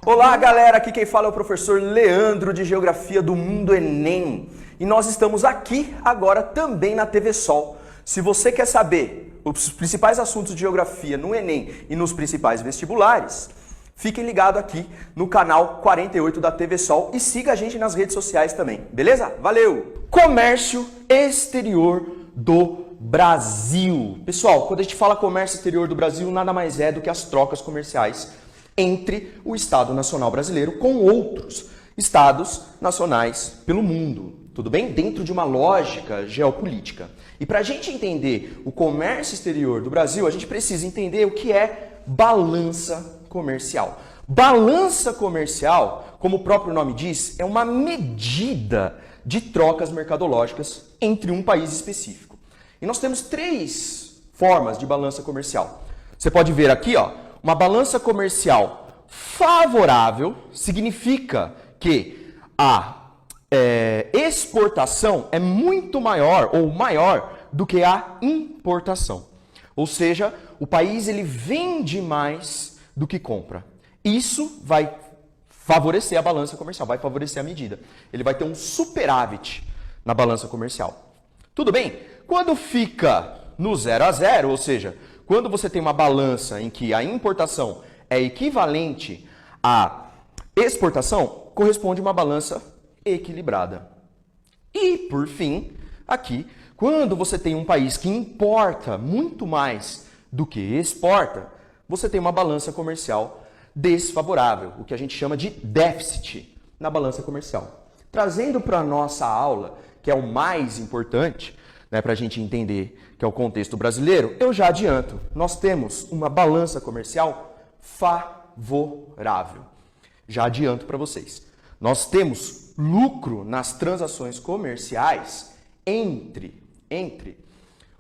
Olá galera, aqui quem fala é o professor Leandro de Geografia do Mundo Enem. E nós estamos aqui agora também na TV Sol. Se você quer saber os principais assuntos de geografia no Enem e nos principais vestibulares, fiquem ligados aqui no canal 48 da TV Sol e siga a gente nas redes sociais também, beleza? Valeu! Comércio exterior do Brasil. Pessoal, quando a gente fala comércio exterior do Brasil, nada mais é do que as trocas comerciais entre o Estado Nacional Brasileiro com outros Estados nacionais pelo mundo. Tudo bem? Dentro de uma lógica geopolítica. E para a gente entender o comércio exterior do Brasil, a gente precisa entender o que é balança comercial. Balança comercial, como o próprio nome diz, é uma medida de trocas mercadológicas entre um país específico. E nós temos três formas de balança comercial. Você pode ver aqui, ó, uma balança comercial favorável significa que a exportação é muito maior ou maior do que a importação. Ou seja, o país ele vende mais do que compra. Isso vai favorecer a balança comercial, vai favorecer a medida. Ele vai ter um superávit na balança comercial. Tudo bem? Quando fica no 0 a 0, ou seja, quando você tem uma balança em que a importação é equivalente à exportação, corresponde a uma balança equilibrada. E, por fim, aqui, quando você tem um país que importa muito mais do que exporta, você tem uma balança comercial desfavorável, o que a gente chama de déficit na balança comercial. Trazendo para a nossa aula, que é o mais importante, para a gente entender que é o contexto brasileiro, eu já adianto, nós temos uma balança comercial favorável. Já adianto para vocês. Nós temos lucro nas transações comerciais entre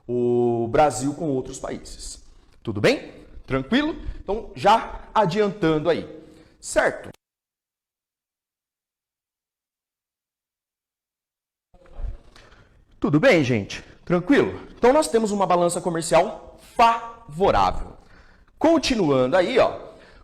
o Brasil com outros países. Tudo bem? Tranquilo? Então, já adiantando aí, certo? Tudo bem, gente? Tranquilo? Então, nós temos uma balança comercial favorável. Continuando aí, ó,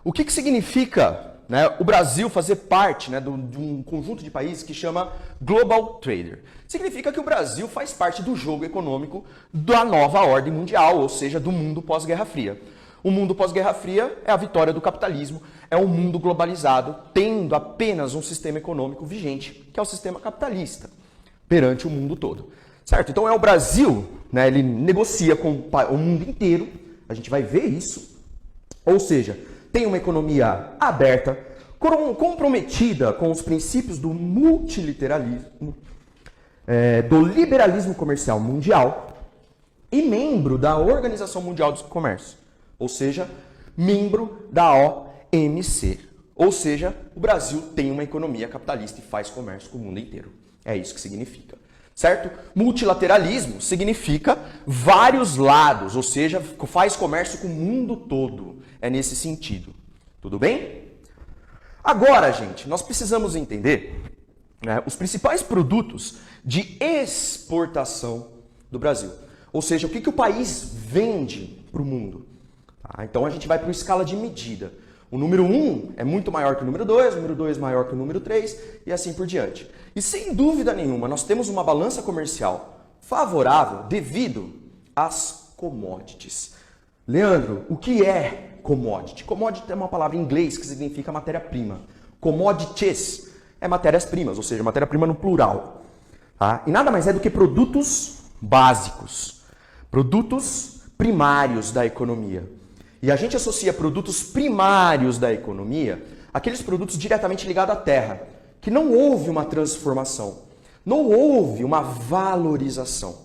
o que significa, o Brasil fazer parte, de um conjunto de países que chama Global Trader? Significa que o Brasil faz parte do jogo econômico da nova ordem mundial, ou seja, do mundo pós-Guerra Fria. O mundo pós-Guerra Fria é a vitória do capitalismo, é um mundo globalizado, tendo apenas um sistema econômico vigente, que é o sistema capitalista, perante o mundo todo. Certo? Então é o Brasil, ele negocia com o mundo inteiro, a gente vai ver isso, ou seja, tem uma economia aberta, comprometida com os princípios do multilateralismo, do liberalismo comercial mundial e membro da Organização Mundial do Comércio, ou seja, membro da OMC. Ou seja, o Brasil tem uma economia capitalista e faz comércio com o mundo inteiro. É isso que significa. Certo? Multilateralismo significa vários lados, ou seja, faz comércio com o mundo todo. É nesse sentido. Tudo bem? Agora, gente, nós precisamos entender os principais produtos de exportação do Brasil. Ou seja, o que o país vende para o mundo. Então, a gente vai para uma escala de medida. O número 1 é muito maior que o número 2, o número 2 maior que o número 3 e assim por diante. E sem dúvida nenhuma, nós temos uma balança comercial favorável devido às commodities. Leandro, o que é commodity? Commodity é uma palavra em inglês que significa matéria-prima. Commodities é matérias-primas, ou seja, matéria-prima no plural. Tá? E nada mais é do que produtos básicos, produtos primários da economia. E a gente associa produtos primários da economia àqueles produtos diretamente ligados à terra, que não houve uma transformação, não houve uma valorização.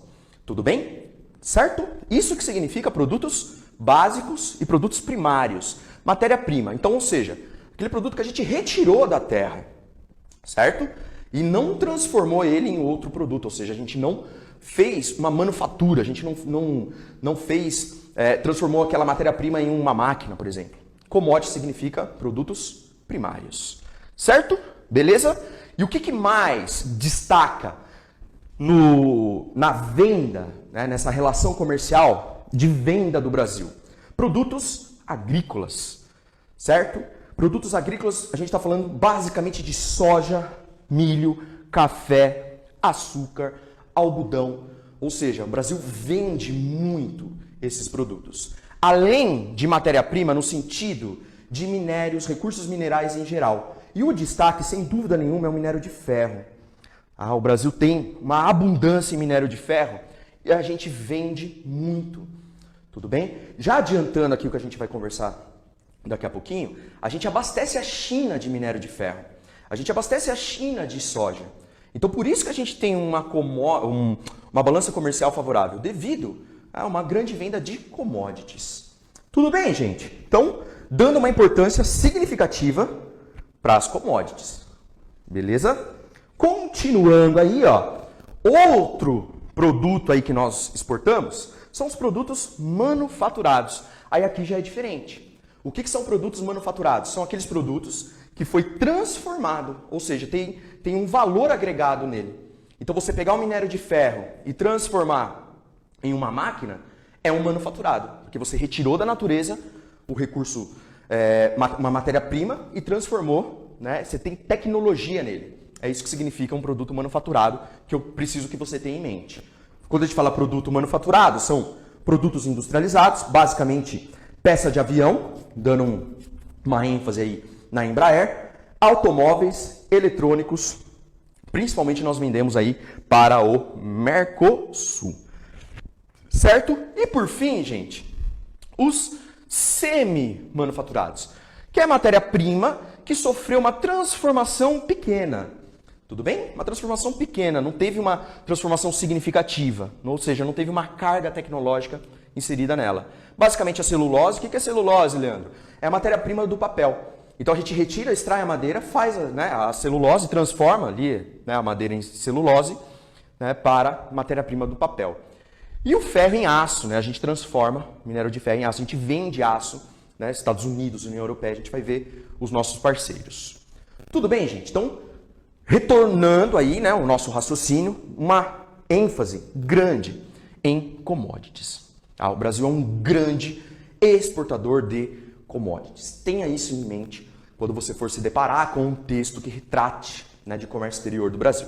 Tudo bem? Certo? Isso que significa produtos básicos e produtos primários, matéria-prima. Então, ou seja, aquele produto que a gente retirou da terra, certo? E não transformou ele em outro produto, ou seja, a gente não fez uma manufatura, a gente não fez... transformou aquela matéria-prima em uma máquina, por exemplo. Commodity significa produtos primários. Certo? Beleza? E o que mais destaca na venda, nessa relação comercial de venda do Brasil? Produtos agrícolas. Certo? Produtos agrícolas, a gente está falando basicamente de soja, milho, café, açúcar, algodão. Ou seja, o Brasil vende muito esses produtos. Além de matéria-prima no sentido de minérios, recursos minerais em geral. E o destaque, sem dúvida nenhuma, é o minério de ferro. O Brasil tem uma abundância em minério de ferro e a gente vende muito. Tudo bem? Já adiantando aqui o que a gente vai conversar daqui a pouquinho, a gente abastece a China de minério de ferro. A gente abastece a China de soja. Então, por isso que a gente tem uma balança comercial favorável, devido a uma grande venda de commodities. Tudo bem, gente? Então, dando uma importância significativa para as commodities. Beleza? Continuando aí, ó, outro produto aí que nós exportamos são os produtos manufaturados. Aí aqui já é diferente. O que são produtos manufaturados? São aqueles produtos que foi transformado, ou seja, tem um valor agregado nele. Então você pegar um minério de ferro e transformar em uma máquina é um manufaturado, porque você retirou da natureza o recurso, uma matéria-prima e transformou, né? Você tem tecnologia nele. É isso que significa um produto manufaturado, que eu preciso que você tenha em mente. Quando a gente fala produto manufaturado, são produtos industrializados, basicamente peça de avião, dando uma ênfase aí na Embraer, automóveis, eletrônicos, principalmente nós vendemos aí para o Mercosul. Certo? E por fim, gente, os semi-manufaturados, que é matéria-prima que sofreu uma transformação pequena. Tudo bem? Uma transformação pequena, não teve uma transformação significativa, ou seja, não teve uma carga tecnológica inserida nela. Basicamente a celulose, o que é celulose, Leandro? É a matéria-prima do papel. Então a gente retira, extrai a madeira, faz a celulose, transforma ali, né, a madeira em celulose, né, para matéria-prima do papel. E o ferro em aço, né, a gente transforma minério de ferro em aço, a gente vende aço, né, Estados Unidos, União Europeia, a gente vai ver os nossos parceiros. Tudo bem, gente? Então, retornando aí, né, o nosso raciocínio, uma ênfase grande em commodities. O Brasil é um grande exportador de commodities. Tenha isso em mente quando você for se deparar com um texto que retrate, né, de comércio exterior do Brasil.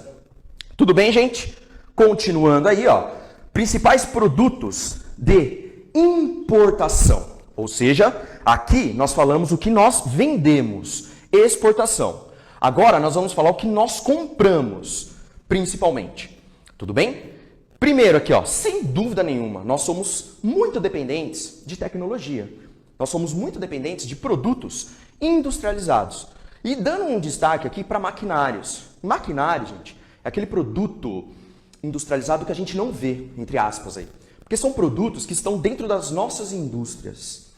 Tudo bem, gente? Continuando aí, ó, principais produtos de importação. Ou seja, aqui nós falamos o que nós vendemos, exportação. Agora nós vamos falar o que nós compramos, principalmente. Tudo bem? Primeiro aqui, ó, sem dúvida nenhuma, nós somos muito dependentes de tecnologia. Nós somos muito dependentes de produtos industrializados. E dando um destaque aqui para maquinários. Maquinário, gente, é aquele produto industrializado que a gente não vê, entre aspas aí. Porque são produtos que estão dentro das nossas indústrias.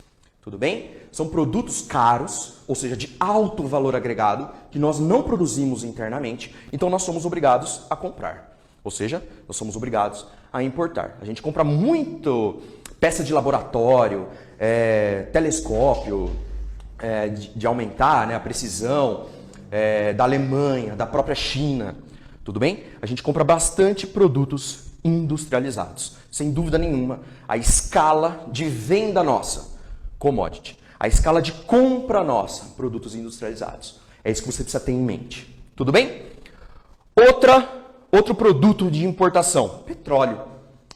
Tudo bem? São produtos caros, ou seja, de alto valor agregado, que nós não produzimos internamente, então nós somos obrigados a comprar. Ou seja, nós somos obrigados a importar. A gente compra muito peça de laboratório, telescópio, de aumentar, né, a precisão, da Alemanha, da própria China. Tudo bem? A gente compra bastante produtos industrializados. Sem dúvida nenhuma, a escala de venda nossa, commodity. A escala de compra nossa, produtos industrializados. É isso que você precisa ter em mente. Tudo bem? Outro produto de importação, petróleo.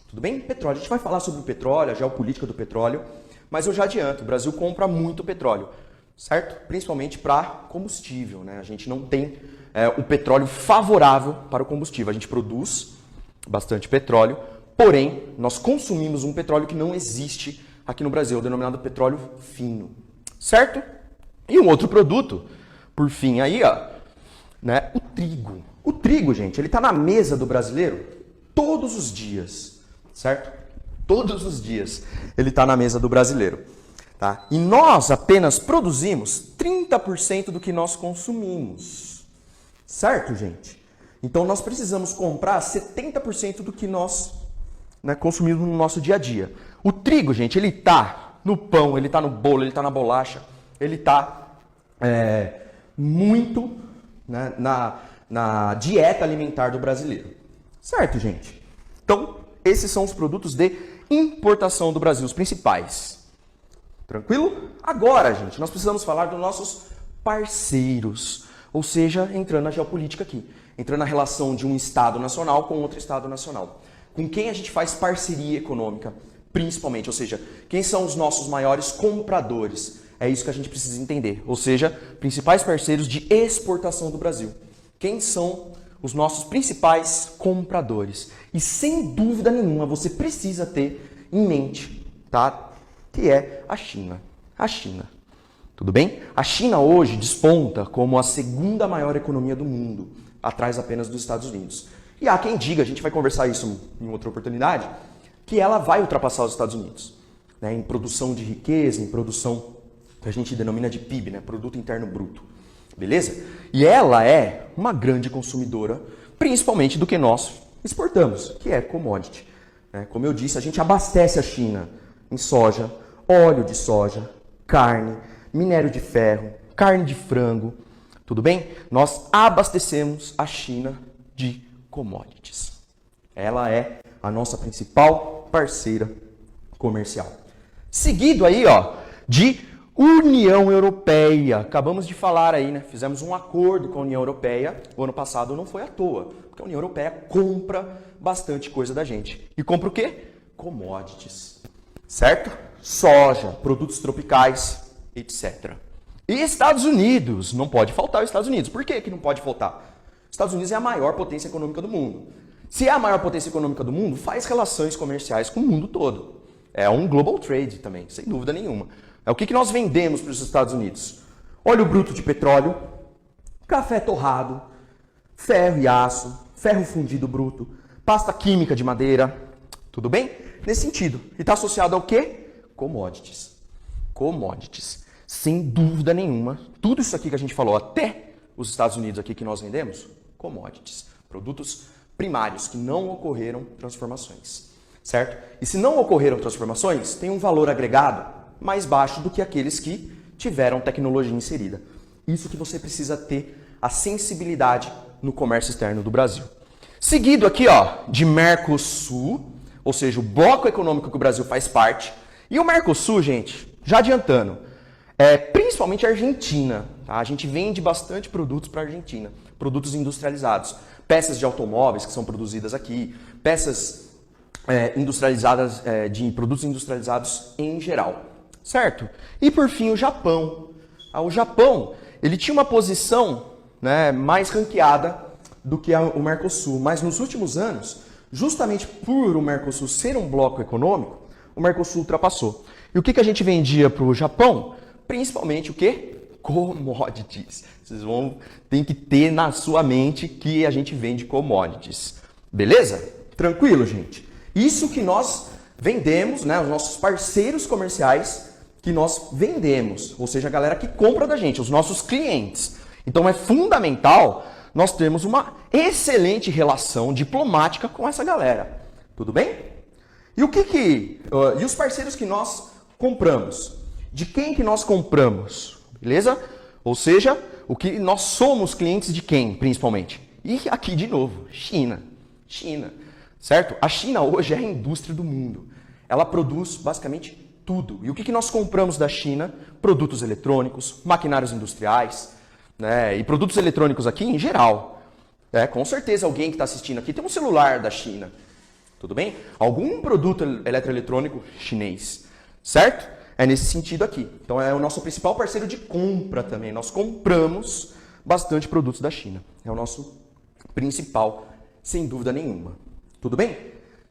Tudo bem? Petróleo. A gente vai falar sobre o petróleo, a geopolítica do petróleo, mas eu já adianto, o Brasil compra muito petróleo, certo? Principalmente para combustível, né? A gente não tem o petróleo favorável para o combustível. A gente produz bastante petróleo, porém, nós consumimos um petróleo que não existe aqui no Brasil, denominado petróleo fino, certo? E um outro produto, por fim aí, ó, né, o trigo. O trigo, gente, ele está na mesa do brasileiro todos os dias, certo? Todos os dias ele está na mesa do brasileiro. Tá? E nós apenas produzimos 30% do que nós consumimos, certo, gente? Então nós precisamos comprar 70% do que nós, né, consumimos no nosso dia a dia. O trigo, gente, ele está no pão, ele está no bolo, ele está na bolacha, ele está muito, né, na dieta alimentar do brasileiro. Certo, gente? Então, esses são os produtos de importação do Brasil, os principais. Tranquilo? Agora, gente, nós precisamos falar dos nossos parceiros, ou seja, entrando na geopolítica aqui, entrando na relação de um Estado nacional com outro Estado nacional. Com quem a gente faz parceria econômica, principalmente, ou seja, quem são os nossos maiores compradores? É isso que a gente precisa entender, ou seja, principais parceiros de exportação do Brasil. Quem são os nossos principais compradores? E sem dúvida nenhuma, você precisa ter em mente, tá? Que é a China. A China. Tudo bem? A China hoje desponta como a segunda maior economia do mundo, atrás apenas dos Estados Unidos. E há quem diga, a gente vai conversar isso em outra oportunidade, que ela vai ultrapassar os Estados Unidos, né, em produção de riqueza, em produção que a gente denomina de PIB, né, Produto Interno Bruto. Beleza? E ela é uma grande consumidora, principalmente do que nós exportamos, que é commodity. Né? Como eu disse, a gente abastece a China em soja, óleo de soja, carne, minério de ferro, carne de frango. Tudo bem? Nós abastecemos a China de commodities. Ela é a nossa principal parceira comercial. Seguido aí, ó, de União Europeia. Acabamos de falar aí, né? Fizemos um acordo com a União Europeia. O ano passado não foi à toa, porque a União Europeia compra bastante coisa da gente. E compra o quê? Commodities. Certo? Soja, produtos tropicais, etc. E Estados Unidos, não pode faltar os Estados Unidos. Por que não pode faltar? Estados Unidos é a maior potência econômica do mundo. Se é a maior potência econômica do mundo, faz relações comerciais com o mundo todo. É um global trade também, sem dúvida nenhuma. É o que nós vendemos para os Estados Unidos? Óleo bruto de petróleo, café torrado, ferro e aço, ferro fundido bruto, pasta química de madeira, tudo bem? Nesse sentido. E está associado ao quê? Commodities. Commodities. Sem dúvida nenhuma, tudo isso aqui que a gente falou, até os Estados Unidos aqui que nós vendemos, commodities. Produtos primários que não ocorreram transformações. Certo? E se não ocorreram transformações, tem um valor agregado mais baixo do que aqueles que tiveram tecnologia inserida. Isso que você precisa ter a sensibilidade no comércio externo do Brasil. Seguido aqui, ó, de Mercosul, ou seja, o bloco econômico que o Brasil faz parte. E o Mercosul, gente, já adiantando, principalmente a Argentina. Tá? A gente vende bastante produtos para a Argentina, produtos industrializados. Peças de automóveis que são produzidas aqui, peças industrializadas, de produtos industrializados em geral. Certo? E por fim o Japão. O Japão, ele tinha uma posição, né, mais ranqueada do que o Mercosul, mas nos últimos anos, justamente por o Mercosul ser um bloco econômico, o Mercosul ultrapassou. E o que a gente vendia para o Japão? Principalmente o quê? Commodities. Vocês tem que ter na sua mente que a gente vende commodities. Beleza? Tranquilo, gente? Isso que nós vendemos, né, os nossos parceiros comerciais que nós vendemos, ou seja, a galera que compra da gente, os nossos clientes. Então é fundamental nós termos uma excelente relação diplomática com essa galera. Tudo bem? E e os parceiros que nós compramos? De quem que nós compramos? Beleza? Ou seja, o que nós somos clientes de quem, principalmente? E aqui de novo, China. China. Certo? A China hoje é a indústria do mundo. Ela produz basicamente tudo. E o que nós compramos da China? Produtos eletrônicos, maquinários industriais, né? E produtos eletrônicos aqui em geral. Com certeza alguém que está assistindo aqui tem um celular da China. Tudo bem? Algum produto eletroeletrônico chinês. Certo? É nesse sentido aqui. Então é o nosso principal parceiro de compra também. Nós compramos bastante produtos da China. É o nosso principal, sem dúvida nenhuma. Tudo bem?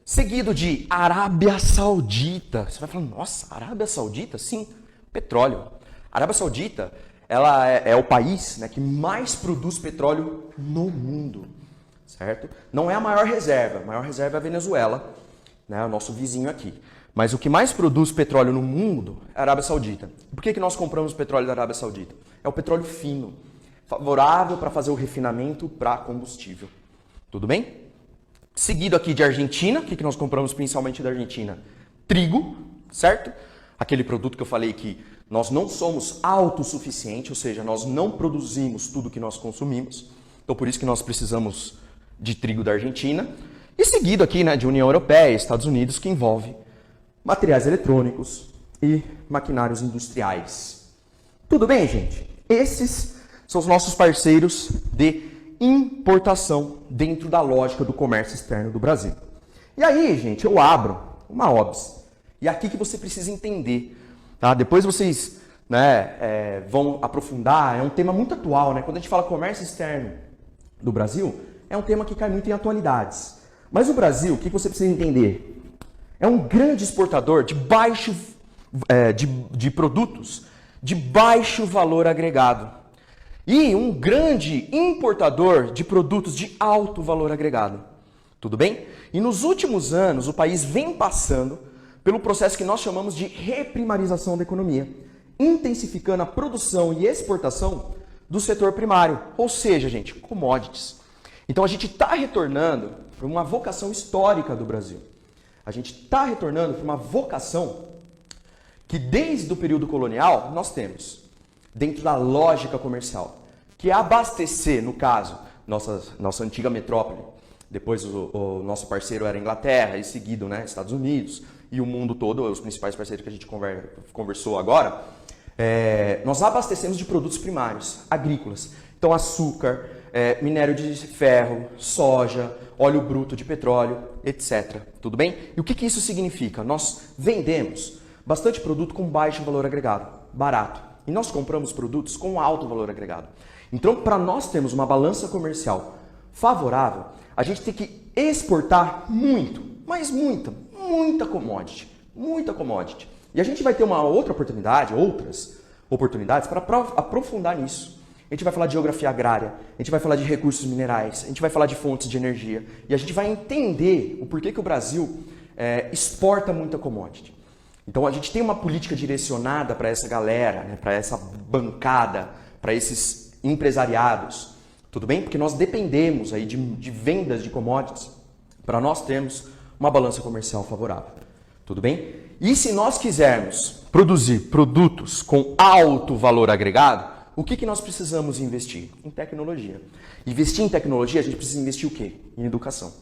Seguido de Arábia Saudita. Você vai falar, nossa, Arábia Saudita? Sim, petróleo. A Arábia Saudita, ela é o país, né, que mais produz petróleo no mundo. Certo? Não é a maior reserva é a Venezuela, né, o nosso vizinho aqui. Mas o que mais produz petróleo no mundo é a Arábia Saudita. Por que nós compramos petróleo da Arábia Saudita? É o petróleo fino, favorável para fazer o refinamento para combustível. Tudo bem? Seguido aqui de Argentina, o que nós compramos principalmente da Argentina? Trigo, certo? Aquele produto que eu falei que nós não somos autossuficientes, ou seja, nós não produzimos tudo que nós consumimos. Então, por isso que nós precisamos de trigo da Argentina. E seguido aqui, né, de União Europeia e Estados Unidos, que envolve materiais eletrônicos e maquinários industriais. Tudo bem, gente? Esses são os nossos parceiros de importação dentro da lógica do comércio externo do Brasil. E aí, gente, eu abro uma OBS. E aqui que você precisa entender, tá? Depois vocês vão aprofundar, é um tema muito atual, né? Quando a gente fala comércio externo do Brasil, é um tema que cai muito em atualidades. Mas o Brasil, o que você precisa entender? É um grande exportador de de produtos de baixo valor agregado. E um grande importador de produtos de alto valor agregado. Tudo bem? E nos últimos anos, o país vem passando pelo processo que nós chamamos de reprimarização da economia, intensificando a produção e exportação do setor primário, ou seja, gente, commodities. Então a gente está retornando para uma vocação histórica do Brasil. A gente está retornando para uma vocação que desde o período colonial nós temos, dentro da lógica comercial, que é abastecer, no caso, nossa antiga metrópole. Depois o nosso parceiro era a Inglaterra, e seguido, né, Estados Unidos e o mundo todo, os principais parceiros que a gente conversou agora. Nós abastecemos de produtos primários, agrícolas. Então açúcar, minério de ferro, soja, óleo bruto de petróleo, etc. Tudo bem? E o que isso significa? Nós vendemos bastante produto com baixo valor agregado, barato. E nós compramos produtos com alto valor agregado. Então, para nós termos uma balança comercial favorável, a gente tem que exportar muito, mas muita commodity. Muita commodity. E a gente vai ter outras oportunidades para aprofundar nisso. A gente vai falar de geografia agrária, a gente vai falar de recursos minerais, a gente vai falar de fontes de energia. E a gente vai entender o porquê que o Brasil exporta muita commodity. Então a gente tem uma política direcionada para essa galera, né, para essa bancada, para esses empresariados. Tudo bem? Porque nós dependemos aí de vendas de commodities para nós termos uma balança comercial favorável. Tudo bem? E se nós quisermos produzir produtos com alto valor agregado, o que nós precisamos investir? Em tecnologia. Investir em tecnologia, a gente precisa investir o quê? Em educação.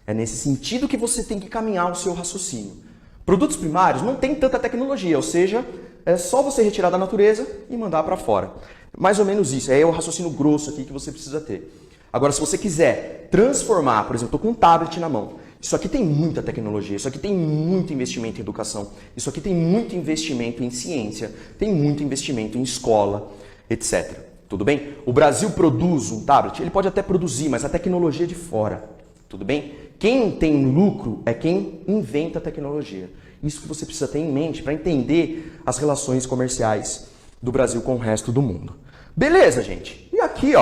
É nesse sentido que você tem que caminhar o seu raciocínio. Produtos primários não tem tanta tecnologia, ou seja, é só você retirar da natureza e mandar para fora. Mais ou menos isso, é o raciocínio grosso aqui que você precisa ter. Agora, se você quiser transformar, por exemplo, estou com um tablet na mão, isso aqui tem muita tecnologia, isso aqui tem muito investimento em educação, isso aqui tem muito investimento em ciência, tem muito investimento em escola, etc. Tudo bem? O Brasil produz um tablet, ele pode até produzir, mas a tecnologia é de fora. Tudo bem? Quem tem lucro é quem inventa a tecnologia. Isso que você precisa ter em mente para entender as relações comerciais do Brasil com o resto do mundo. Beleza, gente? E aqui,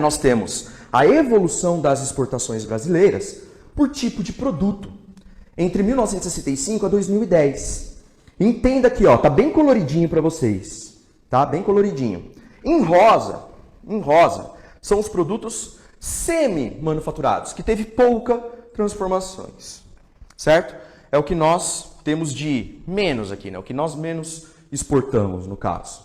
nós temos a evolução das exportações brasileiras por tipo de produto entre 1965 a 2010. Entenda aqui, tá bem coloridinho para vocês, tá? Bem coloridinho. Em rosa, são os produtos semi-manufaturados, que teve pouca transformações, certo? É o que nós temos de menos aqui, né? O que nós menos exportamos, no caso.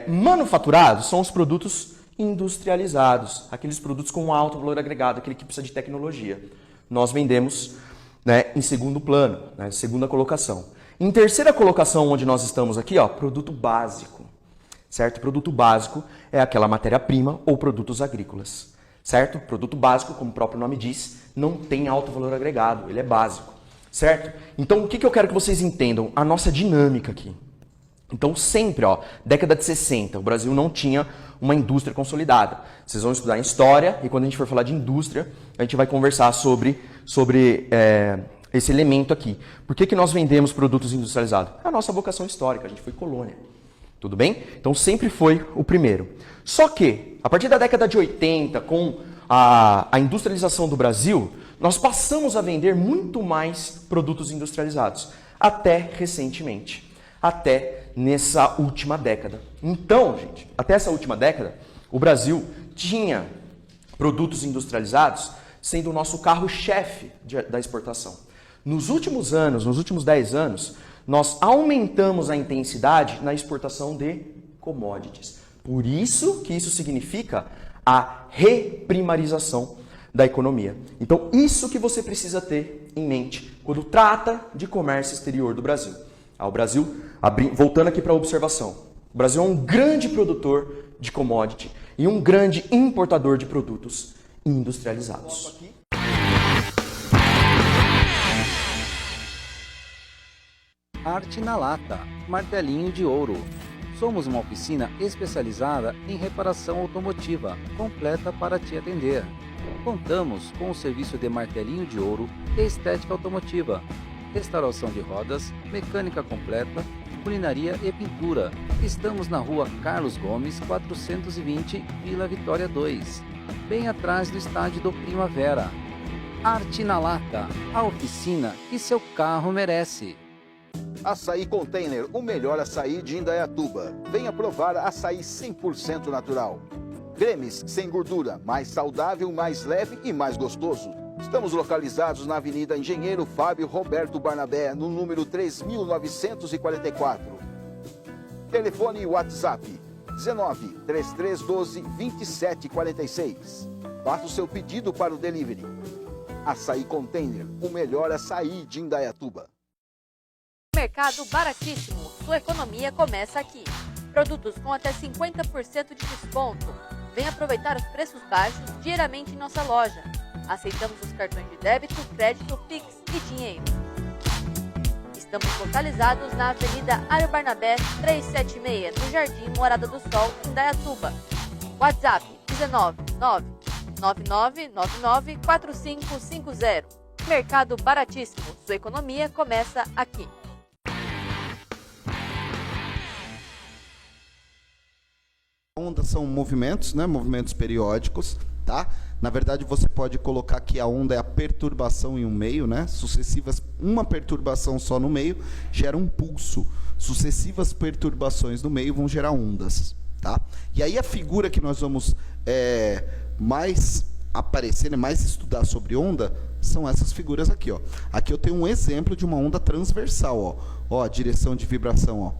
Manufaturados são os produtos industrializados, aqueles produtos com alto valor agregado, aquele que precisa de tecnologia. Nós vendemos, né, em segundo plano, né, segunda colocação. Em terceira colocação, onde nós estamos aqui, produto básico. Certo? Produto básico é aquela matéria-prima ou produtos agrícolas. Certo? Produto básico, como o próprio nome diz, não tem alto valor agregado, ele é básico. Certo? Então, o que eu quero que vocês entendam? A nossa dinâmica aqui. Então, sempre, década de 60, o Brasil não tinha uma indústria consolidada. Vocês vão estudar em história e quando a gente for falar de indústria, a gente vai conversar sobre esse elemento aqui. Por que nós vendemos produtos industrializados? É a nossa vocação histórica, a gente foi colônia. Tudo bem? Então sempre foi o primeiro. Só que, a partir da década de 80, com a industrialização do Brasil, nós passamos a vender muito mais produtos industrializados. Até recentemente. Até nessa última década. Então, gente, até essa última década, o Brasil tinha produtos industrializados sendo o nosso carro-chefe da exportação. Nos últimos anos, nos últimos 10 anos, nós aumentamos a intensidade na exportação de commodities. Por isso que isso significa a reprimarização da economia. Então, isso que você precisa ter em mente quando trata de comércio exterior do Brasil. O Brasil, voltando aqui para a observação, O Brasil é um grande produtor de commodity e um grande importador de produtos industrializados. Arte na Lata, martelinho de ouro. Somos uma oficina especializada em reparação automotiva, completa para te atender. Contamos com o serviço de martelinho de ouro e estética automotiva, restauração de rodas, mecânica completa, culinaria e pintura. Estamos na rua Carlos Gomes, 420, Vila Vitória 2, bem atrás do estádio do Primavera. Arte na Lata, a oficina que seu carro merece. Açaí Container, o melhor açaí de Indaiatuba. Venha provar açaí 100% natural. Cremes sem gordura, mais saudável, mais leve e mais gostoso. Estamos localizados na Avenida Engenheiro Fábio Roberto Barnabé, no número 3944. Telefone WhatsApp 19 3312 2746. Faça o seu pedido para o delivery. Açaí Container, o melhor açaí de Indaiatuba. Mercado baratíssimo, sua economia começa aqui. Produtos com até 50% de desconto. Venha aproveitar os preços baixos diariamente em nossa loja. Aceitamos os cartões de débito, crédito, Pix e dinheiro. Estamos localizados na Avenida Ario Barnabé 376, no Jardim Morada do Sol, Indaiatuba. WhatsApp 19 99999 4550. Mercado baratíssimo, sua economia começa aqui. Ondas são movimentos, né? Movimentos periódicos, tá? Na verdade, você pode colocar que a onda é a perturbação em um meio, né? Sucessivas, uma perturbação só no meio gera um pulso. Sucessivas perturbações no meio vão gerar ondas, tá? E aí a figura que nós vamos mais aparecer, né? Mais estudar sobre onda, são essas figuras aqui, ó. Aqui eu tenho um exemplo de uma onda transversal, ó. Ó, a direção de vibração, ó,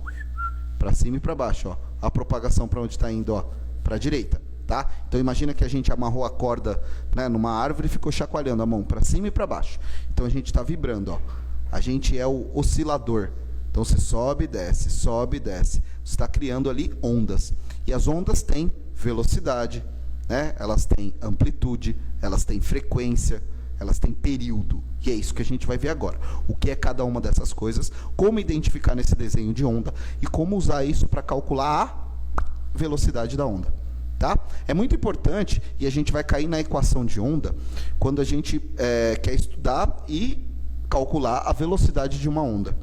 para cima e para baixo, ó. A propagação para onde está indo, ó, para a direita, tá? Então imagina que a gente amarrou a corda, né, numa árvore e ficou chacoalhando a mão para cima e para baixo. Então a gente está vibrando, ó. A gente é o oscilador. Então você sobe e desce, sobe e desce. Você está criando ali ondas. E as ondas têm velocidade, né? Elas têm amplitude, elas têm frequência, elas têm período. E é isso que a gente vai ver agora. O que é cada uma dessas coisas, como identificar nesse desenho de onda e como usar isso para calcular a velocidade da onda. Tá? É muito importante, e a gente vai cair na equação de onda, quando a gente quer estudar e calcular a velocidade de uma onda.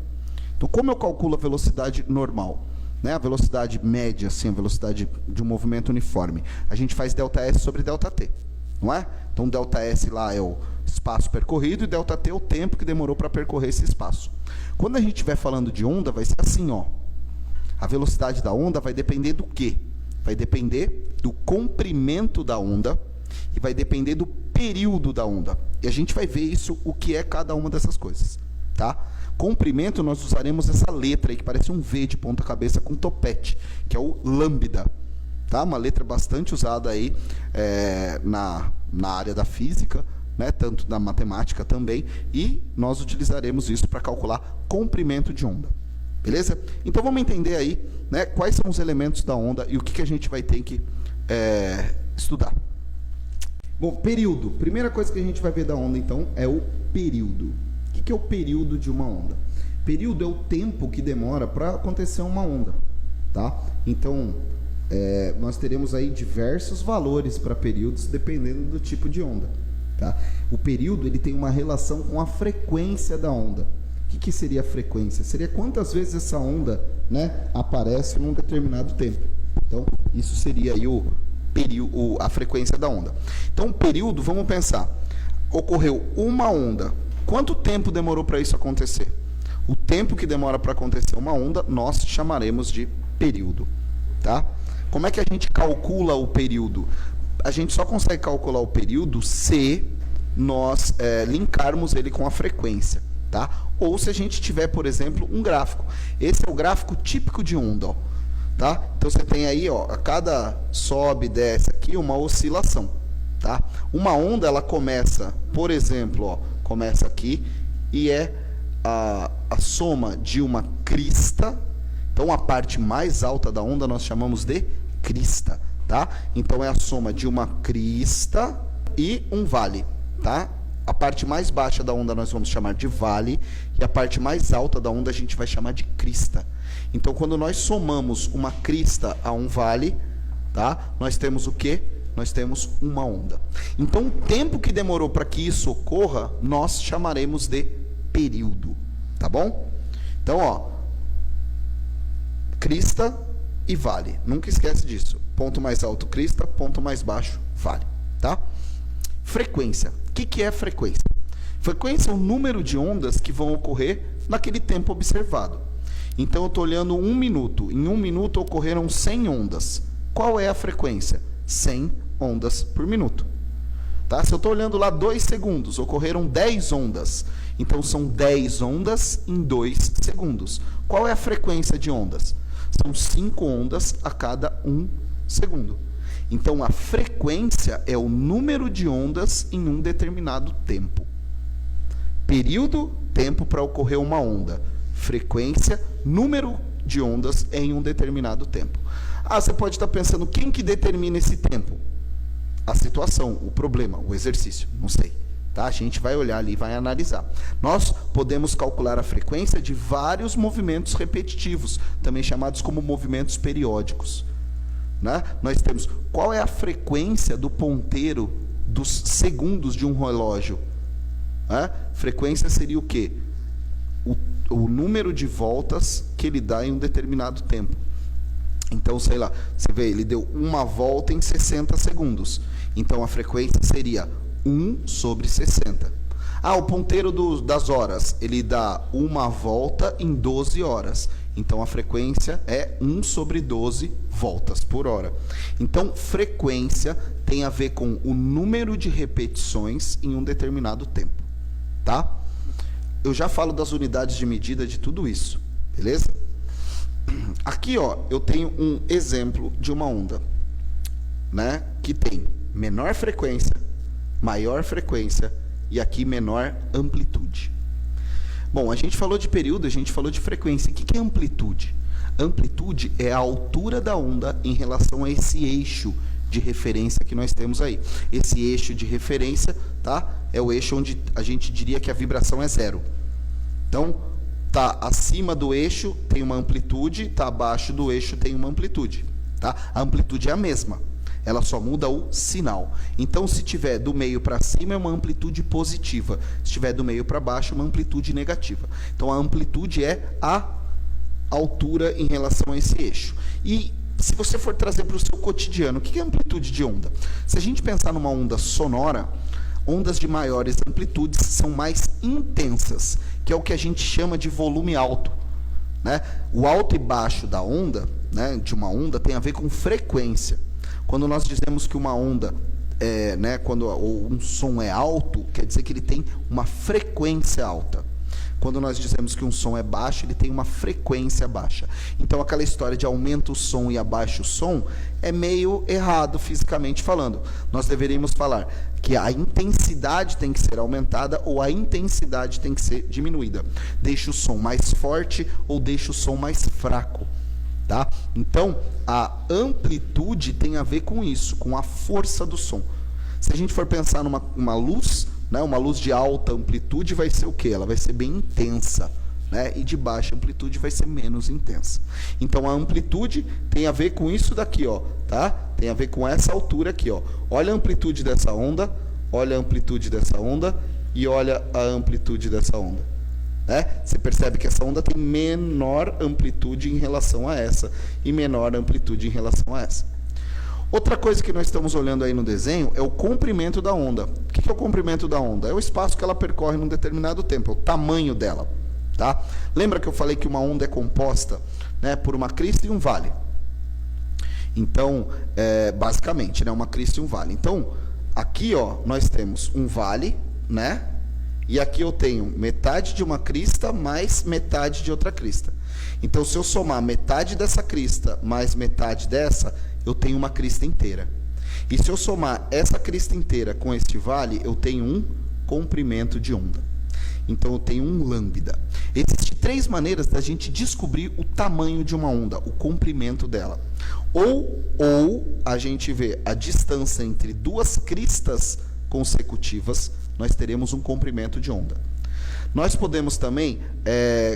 Então, como eu calculo a velocidade normal? Né? A velocidade média, assim, a velocidade de um movimento uniforme. A gente faz ΔS sobre ΔT. Não é? Então, ΔS lá é o espaço percorrido e ΔT é o tempo que demorou para percorrer esse espaço. Quando a gente estiver falando de onda, vai ser assim, ó. A velocidade da onda vai depender do quê? Vai depender do comprimento da onda e vai depender do período da onda. E a gente vai ver isso, o que é cada uma dessas coisas, tá? Comprimento, nós usaremos essa letra aí, que parece um V de ponta cabeça com topete, que é o lambda. Tá? Uma letra bastante usada aí na área da física, né? Tanto da matemática também, e nós utilizaremos isso para calcular comprimento de onda. Beleza? Então vamos entender aí, né, quais são os elementos da onda e o que a gente vai ter que estudar. Bom, período. Primeira coisa que a gente vai ver da onda, então, é o período. O que é o período de uma onda? Período é o tempo que demora para acontecer uma onda. Tá? Então, nós teremos aí diversos valores para períodos, dependendo do tipo de onda. Tá? O período ele tem uma relação com a frequência da onda. O que seria a frequência? Seria quantas vezes essa onda, né, aparece num determinado tempo. Então, isso seria aí a frequência da onda. Então, o período, vamos pensar, ocorreu uma onda. Quanto tempo demorou para isso acontecer? O tempo que demora para acontecer uma onda, nós chamaremos de período. Tá? Como é que a gente calcula o período? A gente só consegue calcular o período se nós linkarmos ele com a frequência. Tá? Ou se a gente tiver, por exemplo, um gráfico. Esse é o gráfico típico de onda. Ó, tá? Então você tem aí, ó, a cada sobe e desce aqui uma oscilação. Tá? Uma onda, ela começa, por exemplo, ó, começa aqui e é a soma de uma crista Então a parte mais alta da onda nós chamamos de crista, tá? Então é a soma de uma crista e um vale, tá? A parte mais baixa da onda nós vamos chamar de vale e a parte mais alta da onda a gente vai chamar de crista. Então quando nós somamos uma crista a um vale, tá? Nós temos o quê? Nós temos uma onda. Então o tempo que demorou para que isso ocorra, nós chamaremos de período, tá bom? Então, ó, crista e vale. Nunca esquece disso. Ponto mais alto, crista, ponto mais baixo, vale, tá? Frequência. O que é frequência? Frequência é o número de ondas que vão ocorrer naquele tempo observado. Então, eu estou olhando 1 minuto. Em 1 minuto ocorreram 100 ondas. Qual é a frequência? 100 ondas por minuto. Tá? Se eu estou olhando lá 2 segundos, ocorreram 10 ondas. Então, são 10 ondas em 2 segundos. Qual é a frequência de ondas? São 5 ondas a cada 1 segundo. Então, a frequência é o número de ondas em um determinado tempo. Período, tempo para ocorrer uma onda. Frequência, número de ondas em um determinado tempo. Ah, você pode estar pensando, quem que determina esse tempo? A situação, o problema, o exercício, não sei. Tá? A gente vai olhar ali e vai analisar. Nós podemos calcular a frequência de vários movimentos repetitivos, também chamados como movimentos periódicos. Né? Nós temos, qual é a frequência do ponteiro dos segundos de um relógio? Frequência seria o quê? O número de voltas que ele dá em um determinado tempo. Então, sei lá, você vê, ele deu uma volta em 60 segundos. Então, a frequência seria 1 sobre 60. Ah, o ponteiro das horas, ele dá uma volta em 12 horas. Então, a frequência é 1 sobre 12 voltas por hora. Então, frequência tem a ver com o número de repetições em um determinado tempo. Tá? Eu já falo das unidades de medida de tudo isso. Beleza? Aqui, ó, eu tenho um exemplo de uma onda, né, que tem menor frequência, maior frequência e aqui menor amplitude. Bom, a gente falou de período, a gente falou de frequência. O que é amplitude? Amplitude é a altura da onda em relação a esse eixo de referência que nós temos aí. Esse eixo de referência, tá, é o eixo onde a gente diria que a vibração é zero. Então, tá acima do eixo tem uma amplitude, tá abaixo do eixo tem uma amplitude, tá? A amplitude é a mesma, ela só muda o sinal. Então, se tiver do meio para cima é uma amplitude positiva, se tiver do meio para baixo é uma amplitude negativa. Então, a amplitude é a altura em relação a esse eixo. E se você for trazer para o seu cotidiano, o que é amplitude de onda? Se a gente pensar numa onda sonora, ondas de maiores amplitudes são mais intensas, que é o que a gente chama de volume alto. Né? O alto e baixo da onda, né, de uma onda, tem a ver com frequência. Quando nós dizemos que uma onda, quando um som é alto, quer dizer que ele tem uma frequência alta. Quando nós dizemos que um som é baixo, ele tem uma frequência baixa. Então, aquela história de aumenta o som e abaixa o som é meio errado fisicamente falando. Nós deveríamos falar que a intensidade tem que ser aumentada ou a intensidade tem que ser diminuída. Deixa o som mais forte ou deixa o som mais fraco. Tá? Então, a amplitude tem a ver com isso, com a força do som. Se a gente for pensar numa luz, né, uma luz de alta amplitude vai ser o quê? Ela vai ser bem intensa, né? E de baixa amplitude vai ser menos intensa. Então, a amplitude tem a ver com isso daqui, ó, tá? Tem a ver com essa altura aqui, ó. Olha a amplitude dessa onda, olha a amplitude dessa onda e olha a amplitude dessa onda. Né? Você percebe que essa onda tem menor amplitude em relação a essa e menor amplitude em relação a essa. Outra coisa que nós estamos olhando aí no desenho é o comprimento da onda. O que é o comprimento da onda? É o espaço que ela percorre num determinado tempo, é o tamanho dela. Tá? Lembra que eu falei que uma onda é composta, né, por uma crista e um vale? Então, basicamente, né, uma crista e um vale. Então, aqui, ó, nós temos um vale, né? E aqui eu tenho metade de uma crista mais metade de outra crista. Então, se eu somar metade dessa crista mais metade dessa, eu tenho uma crista inteira. E se eu somar essa crista inteira com este vale, eu tenho um comprimento de onda. Então eu tenho um lambda. Existem 3 maneiras da gente descobrir o tamanho de uma onda, o comprimento dela. Ou a gente vê a distância entre 2 cristas consecutivas, nós teremos um comprimento de onda. Nós podemos também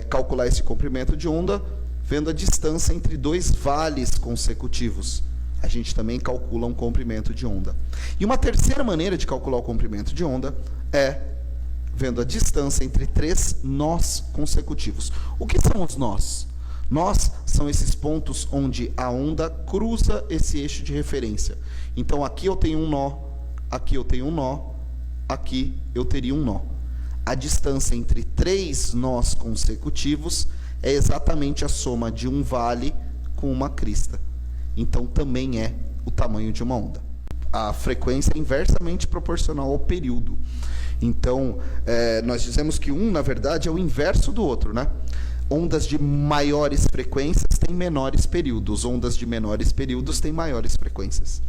calcular esse comprimento de onda vendo a distância entre 2 vales consecutivos. A gente também calcula um comprimento de onda. E uma terceira maneira de calcular o comprimento de onda é vendo a distância entre 3 nós consecutivos. O que são os nós? Nós são esses pontos onde a onda cruza esse eixo de referência. Então aqui eu tenho um nó, aqui eu tenho um nó, aqui eu teria um nó. A distância entre 3 nós consecutivos é exatamente a soma de um vale com uma crista. Então também é o tamanho de uma onda. A frequência é inversamente proporcional ao período. Então, nós dizemos que um, na verdade, é o inverso do outro, né? Ondas de maiores frequências têm menores períodos, ondas de menores períodos têm maiores frequências.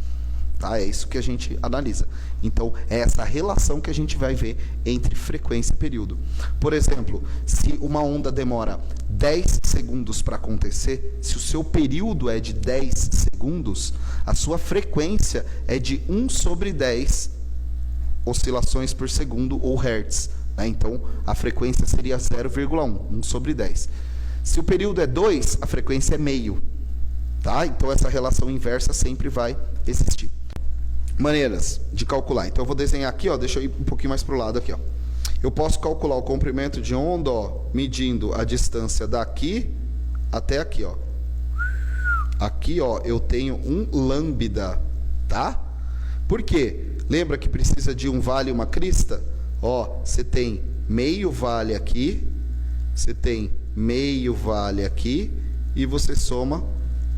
Tá? É isso que a gente analisa. Então, é essa relação que a gente vai ver entre frequência e período. Por exemplo, se uma onda demora 10 segundos para acontecer, se o seu período é de 10 segundos, a sua frequência é de 1 sobre 10 oscilações por segundo ou hertz. Né? Então, a frequência seria 0,1, 1 sobre 10. Se o período é 2, a frequência é meio. Tá? Então, essa relação inversa sempre vai existir. Maneiras de calcular. Então, eu vou desenhar aqui, ó, deixa eu ir um pouquinho mais para o lado aqui. Ó. Eu posso calcular o comprimento de onda, ó, medindo a distância daqui até aqui. Ó. Aqui, ó, eu tenho um lambda. Tá? Por quê? Lembra que precisa de um vale e uma crista? Ó, você tem meio vale aqui, você tem meio vale aqui, e você soma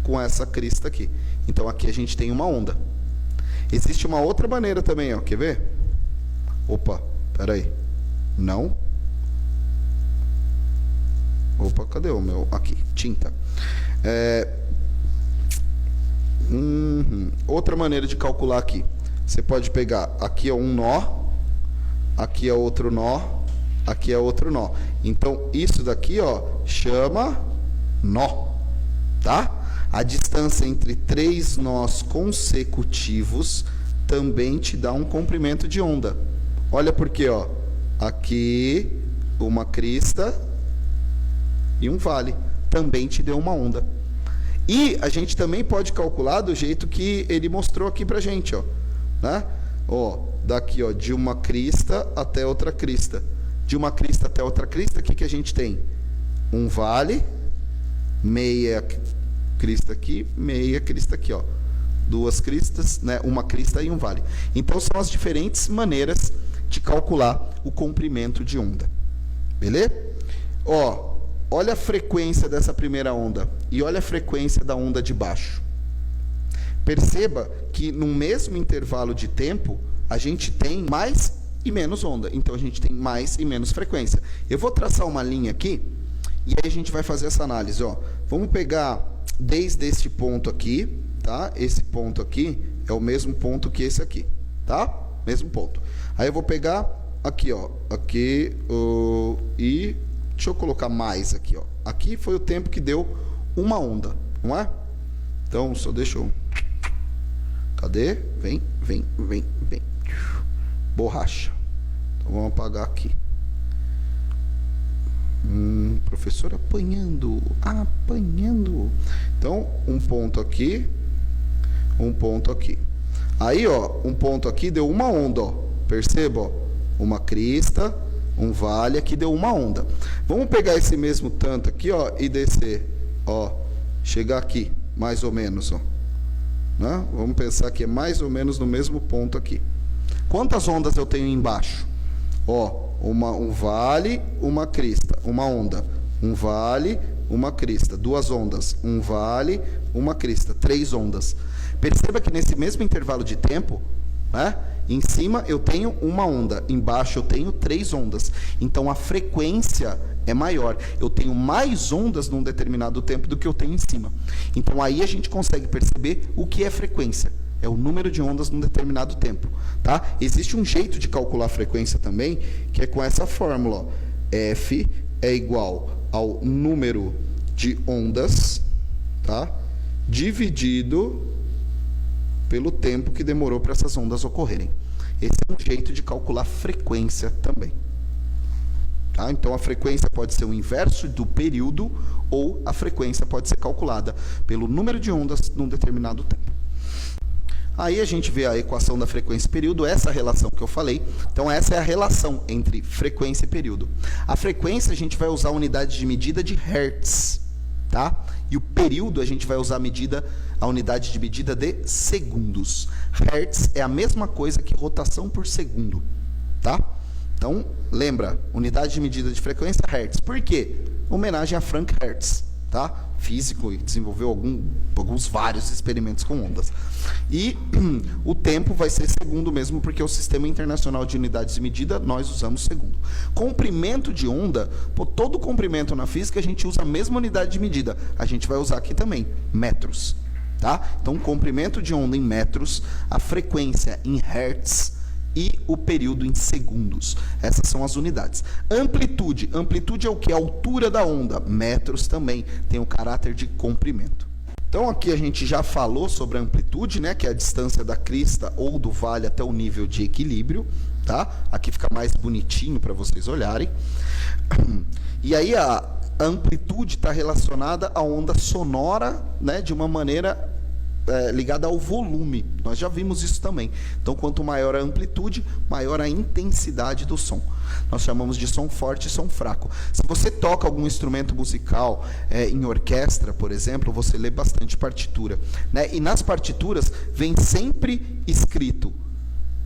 com essa crista aqui. Então, aqui a gente tem uma onda. Existe uma outra maneira também, ó. Quer ver? Opa, peraí. Não. Opa, cadê o meu? Aqui, tinta. Outra maneira de calcular aqui. Você pode pegar, aqui é um nó, aqui é outro nó, aqui é outro nó. Então, isso daqui, ó, chama nó, tá? A distância entre 3 nós consecutivos também te dá um comprimento de onda. Olha por quê, ó. Aqui, uma crista e um vale. Também te deu uma onda. E a gente também pode calcular do jeito que ele mostrou aqui pra gente, ó. Né? Ó, daqui, ó, de uma crista até outra crista. De uma crista até outra crista, o que a gente tem? Um vale, meia crista aqui, meia crista aqui, ó. 2 cristas, né? Uma crista e um vale. Então, são as diferentes maneiras de calcular o comprimento de onda. Beleza? Ó, olha a frequência dessa primeira onda e olha a frequência da onda de baixo. Perceba que no mesmo intervalo de tempo, a gente tem mais e menos onda. Então, a gente tem mais e menos frequência. Eu vou traçar uma linha aqui e aí a gente vai fazer essa análise. Ó. Vamos pegar desde este ponto aqui, tá? Esse ponto aqui é o mesmo ponto que esse aqui, tá? Mesmo ponto. Aí eu vou pegar aqui, ó. Aqui, e deixa eu colocar mais aqui, ó. Aqui foi o tempo que deu uma onda, não é? Então, só deixa eu... Cadê? Vem. Borracha. Então, vamos apagar aqui. Professor apanhando. Então, um ponto aqui. Um ponto aqui. Aí, ó, um ponto aqui deu uma onda, ó. Perceba, ó. Uma crista, um vale, aqui deu uma onda. Vamos pegar esse mesmo tanto aqui, ó, e descer, ó. Chegar aqui, mais ou menos, ó. Né? Vamos pensar que é mais ou menos no mesmo ponto aqui. Quantas ondas eu tenho embaixo? Ó, um vale, uma crista, uma onda. Um vale, uma crista, 2 ondas. Um vale, uma crista, 3 ondas. Perceba que nesse mesmo intervalo de tempo, né, em cima eu tenho uma onda, embaixo eu tenho 3 ondas. Então a frequência é maior. Eu tenho mais ondas num determinado tempo do que eu tenho em cima. Então aí a gente consegue perceber o que é frequência. É o número de ondas num determinado tempo. Tá? Existe um jeito de calcular a frequência também, que é com essa fórmula. Ó. F é igual ao número de ondas, tá? Dividido pelo tempo que demorou para essas ondas ocorrerem. Esse é um jeito de calcular frequência também. Tá? Então, a frequência pode ser o inverso do período ou a frequência pode ser calculada pelo número de ondas num determinado tempo. Aí a gente vê a equação da frequência e período, essa relação que eu falei. Então, essa é a relação entre frequência e período. A frequência a gente vai usar a unidade de medida de Hertz, tá? E o período a gente vai usar a unidade de medida de segundos. Hertz é a mesma coisa que rotação por segundo, tá? Então, lembra, unidade de medida de frequência, Hertz. Por quê? Homenagem a Frank Hertz, tá? Físico, e desenvolveu vários experimentos com ondas. E o tempo vai ser segundo mesmo, porque o Sistema Internacional de Unidades de Medida, nós usamos segundo. Comprimento de onda, todo comprimento na física a gente usa a mesma unidade de medida. A gente vai usar aqui também, metros, tá? Então, comprimento de onda em metros, a frequência em Hertz, e o período em segundos. Essas são as unidades. Amplitude. Amplitude é o que? A altura da onda. Metros também tem o caráter de comprimento. Então aqui a gente já falou sobre a amplitude, né, que é a distância da crista ou do vale até o nível de equilíbrio, tá? Aqui fica mais bonitinho para vocês olharem. E aí a amplitude está relacionada à onda sonora, né, de uma maneira ligada ao volume. Nós já vimos isso também. Então, quanto maior a amplitude, maior a intensidade do som. Nós chamamos de som forte e som fraco. Se você toca algum instrumento musical em orquestra, por exemplo, você lê bastante partitura, né? E nas partituras vem sempre escrito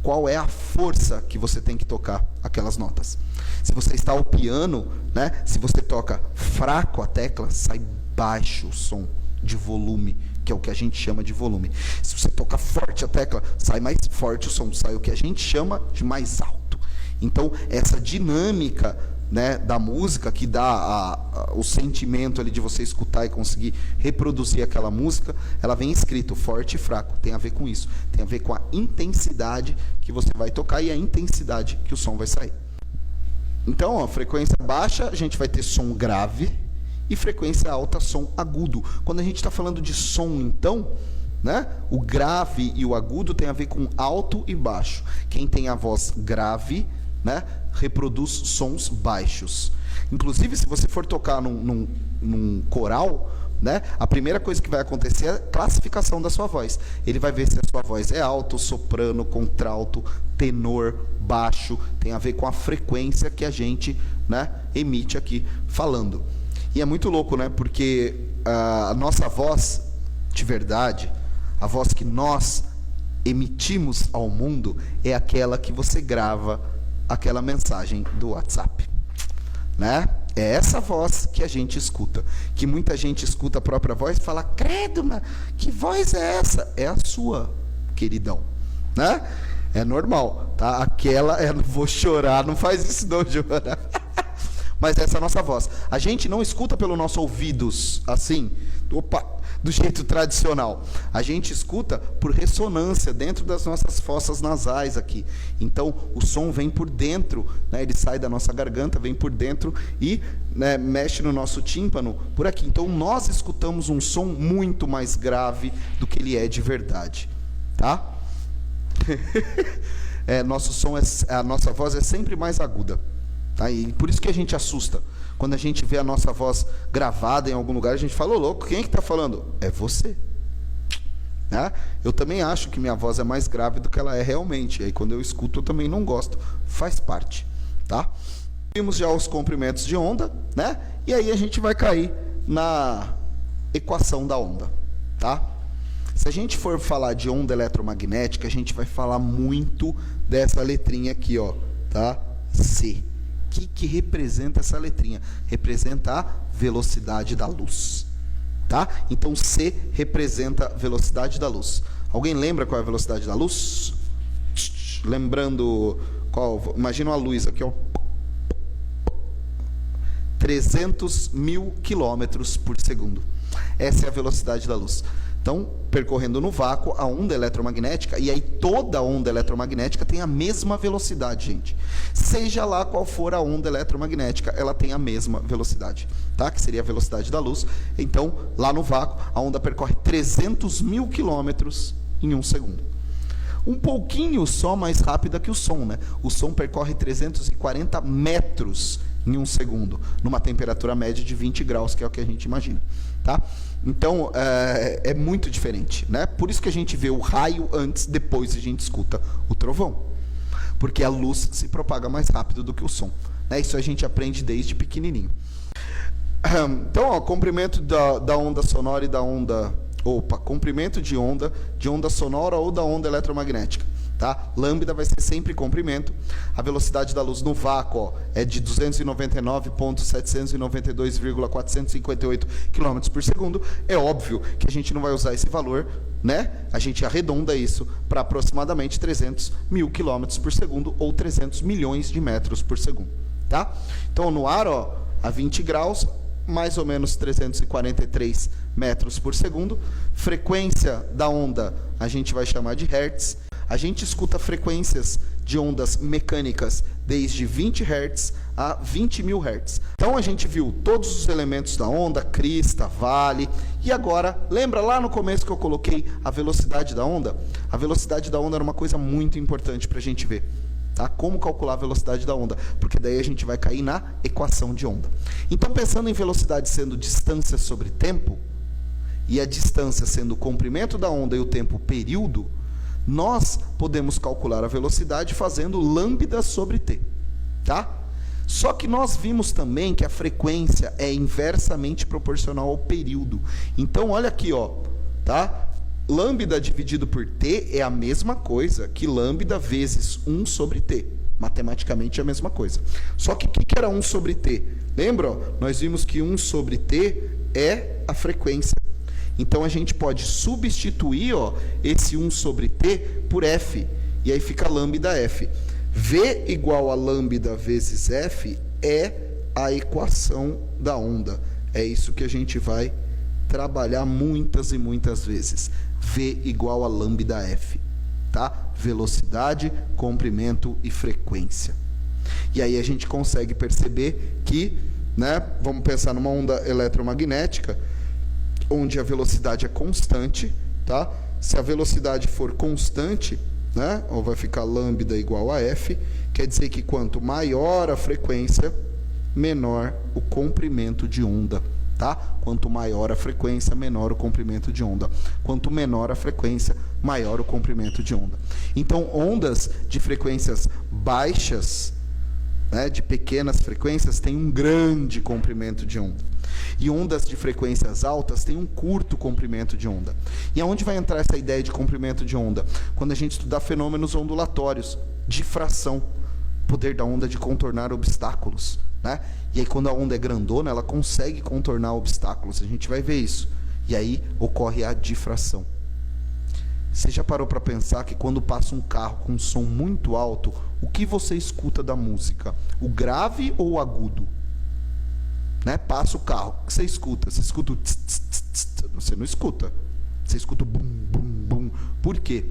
qual é a força que você tem que tocar aquelas notas. Se você está ao piano, né? Se você toca fraco a tecla, sai baixo o som de volume, que é o que a gente chama de volume. Se você toca forte a tecla, sai mais forte o som, sai o que a gente chama de mais alto. Então, essa dinâmica, né, da música, que dá o sentimento ali de você escutar e conseguir reproduzir aquela música, ela vem escrito forte e fraco, tem a ver com isso. Tem a ver com a intensidade que você vai tocar e a intensidade que o som vai sair. Então, a frequência baixa, a gente vai ter som grave, e frequência alta, som agudo. Quando a gente está falando de som, então, né, o grave e o agudo tem a ver com alto e baixo. Quem tem a voz grave, né, reproduz sons baixos. Inclusive, se você for tocar num coral, né, a primeira coisa que vai acontecer é a classificação da sua voz. Ele vai ver se a sua voz é alto, soprano, contralto, tenor, baixo. Tem a ver com a frequência que a gente, né, emite aqui falando. E é muito louco, né? Porque a nossa voz de verdade, a voz que nós emitimos ao mundo, é aquela que você grava aquela mensagem do WhatsApp, né? É essa voz que a gente escuta. Que muita gente escuta a própria voz e fala: credo, mas que voz é essa? É a sua, queridão, né? É normal, tá? Aquela, não vou chorar, não faz isso não, Joana. Mas essa é a nossa voz. A gente não escuta pelos nossos ouvidos, assim, do jeito tradicional. A gente escuta por ressonância dentro das nossas fossas nasais aqui. Então, o som vem por dentro, né? Ele sai da nossa garganta, vem por dentro e, né, mexe no nosso tímpano por aqui. Então, nós escutamos um som muito mais grave do que ele é de verdade, tá? Nosso som a nossa voz é sempre mais aguda. Tá? E por isso que a gente assusta. Quando a gente vê a nossa voz gravada em algum lugar, a gente fala: ô louco, quem é que está falando? É você. Né? Eu também acho que minha voz é mais grave do que ela é realmente. E aí quando eu escuto, eu também não gosto. Faz parte. Tá? Vimos já os comprimentos de onda, né? E aí a gente vai cair na equação da onda. Tá? Se a gente for falar de onda eletromagnética, a gente vai falar muito dessa letrinha aqui, ó, tá? C. O que representa essa letrinha? Representa a velocidade da luz, tá? Então, C representa a velocidade da luz. Alguém lembra qual é a velocidade da luz? Lembrando qual? Imagina a luz aqui, ó. 300 mil quilômetros por segundo. Essa é a velocidade da luz. Então, percorrendo no vácuo, a onda eletromagnética, e aí toda onda eletromagnética tem a mesma velocidade, gente. Seja lá qual for a onda eletromagnética, ela tem a mesma velocidade, tá? Que seria a velocidade da luz. Então, lá no vácuo, a onda percorre 300 mil quilômetros em 1 segundo. Um pouquinho só mais rápida que o som, né? O som percorre 340 metros em 1 segundo, numa temperatura média de 20 graus, que é o que a gente imagina, tá? Então, é muito diferente, né? Por isso que a gente vê o raio antes, depois a gente escuta o trovão. Porque a luz se propaga mais rápido do que o som, né? Isso a gente aprende desde pequenininho. Então, ó, comprimento da onda sonora e da onda... comprimento de onda sonora ou da onda eletromagnética, tá? Lambda vai ser sempre comprimento. A velocidade da luz no vácuo, ó, é de 299.792,458 km por segundo. É óbvio que a gente não vai usar esse valor, né? A gente arredonda isso para aproximadamente 300 mil km por segundo ou 300 milhões de metros por segundo, tá? Então, no ar, ó, a 20 graus, mais ou menos 343 metros por segundo. Frequência da onda a gente vai chamar de hertz. A gente escuta frequências de ondas mecânicas desde 20 Hz a 20 mil Hz. Então a gente viu todos os elementos da onda, crista, vale, e agora, lembra lá no começo que eu coloquei a velocidade da onda? A velocidade da onda era uma coisa muito importante para a gente ver. Tá? Como calcular a velocidade da onda? Porque daí a gente vai cair na equação de onda. Então, pensando em velocidade sendo distância sobre tempo, e a distância sendo o comprimento da onda e o tempo o período, nós podemos calcular a velocidade fazendo lambda sobre t. Tá? Só que nós vimos também que a frequência é inversamente proporcional ao período. Então, olha aqui, ó, tá? Lambda dividido por t é a mesma coisa que lambda vezes 1 sobre t. Matematicamente é a mesma coisa. Só que o que era 1 sobre t? Lembra? Ó, nós vimos que 1 sobre t é a frequência. Então, a gente pode substituir, ó, esse 1 sobre t por f. E aí fica lambda f. V igual a lambda vezes f é a equação da onda. É isso que a gente vai trabalhar muitas e muitas vezes. V igual a lambda f, tá? Velocidade, comprimento e frequência. E aí a gente consegue perceber que, né, vamos pensar numa onda eletromagnética, onde a velocidade é constante, tá? Se a velocidade for constante, né, ou vai ficar lambda igual a f, quer dizer que quanto maior a frequência, menor o comprimento de onda. Tá? Quanto maior a frequência, menor o comprimento de onda. Quanto menor a frequência, maior o comprimento de onda. Então, ondas de frequências baixas, né, de pequenas frequências, têm um grande comprimento de onda. E ondas de frequências altas têm um curto comprimento de onda. E aonde vai entrar essa ideia de comprimento de onda? Quando a gente estudar fenômenos ondulatórios, difração, poder da onda de contornar obstáculos, né? E aí, quando a onda é grandona, ela consegue contornar obstáculos. A gente vai ver isso. E aí ocorre a difração. Você já parou para pensar que quando passa um carro com um som muito alto, o que você escuta da música? O grave ou o agudo? Né? Passa o carro, o que você escuta? Você escuta o tss, tss, tss, tss. Você não escuta. Você escuta o bum, bum, bum. Por quê?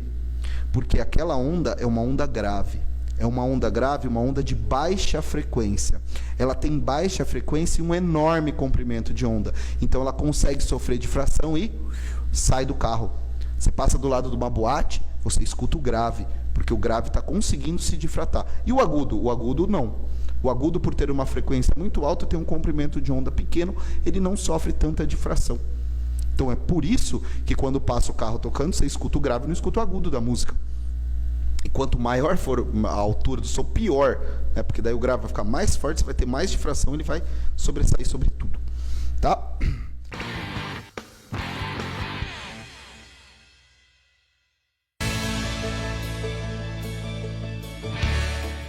Porque aquela onda é uma onda grave. É uma onda grave, uma onda de baixa frequência. Ela tem baixa frequência e um enorme comprimento de onda. Então ela consegue sofrer difração e sai do carro. Você passa do lado de uma boate, você escuta o grave, porque o grave está conseguindo se difratar. E o agudo? O agudo não. O agudo, por ter uma frequência muito alta, tem um comprimento de onda pequeno, ele não sofre tanta difração. Então é por isso que quando passa o carro tocando, você escuta o grave e não escuta o agudo da música. E quanto maior for a altura do som, pior, né? Porque daí o grave vai ficar mais forte, você vai ter mais difração, ele vai sobressair sobre tudo, tá?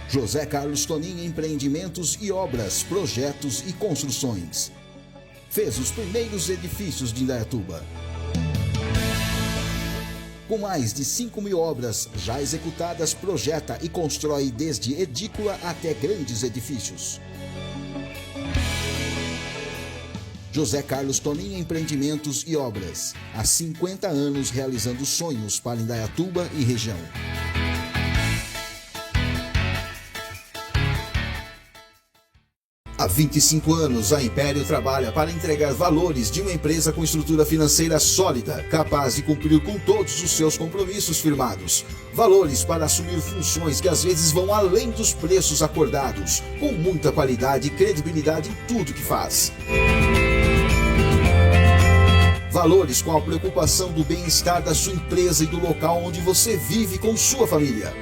José Carlos Tonin Empreendimentos e Obras, Projetos e Construções. Fez os primeiros edifícios de Indaiatuba. Com mais de 5.000 obras já executadas, projeta e constrói desde edícula até grandes edifícios. José Carlos Toninho Empreendimentos e Obras. Há 50 anos realizando sonhos para Indaiatuba e região. Há 25 anos, a Império trabalha para entregar valores de uma empresa com estrutura financeira sólida, capaz de cumprir com todos os seus compromissos firmados. Valores para assumir funções que às vezes vão além dos preços acordados, com muita qualidade e credibilidade em tudo que faz. Valores com a preocupação do bem-estar da sua empresa e do local onde você vive com sua família.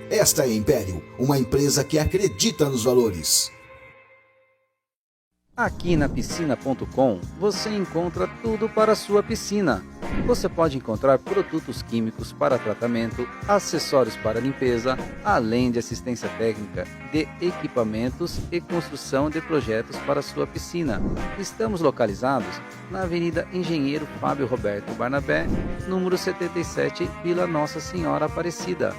Esta é a Império, uma empresa que acredita nos valores. Aqui na piscina.com você encontra tudo para a sua piscina. Você pode encontrar produtos químicos para tratamento, acessórios para limpeza, além de assistência técnica de equipamentos e construção de projetos para a sua piscina. Estamos localizados na Avenida Engenheiro Fábio Roberto Barnabé, número 77, Vila Nossa Senhora Aparecida.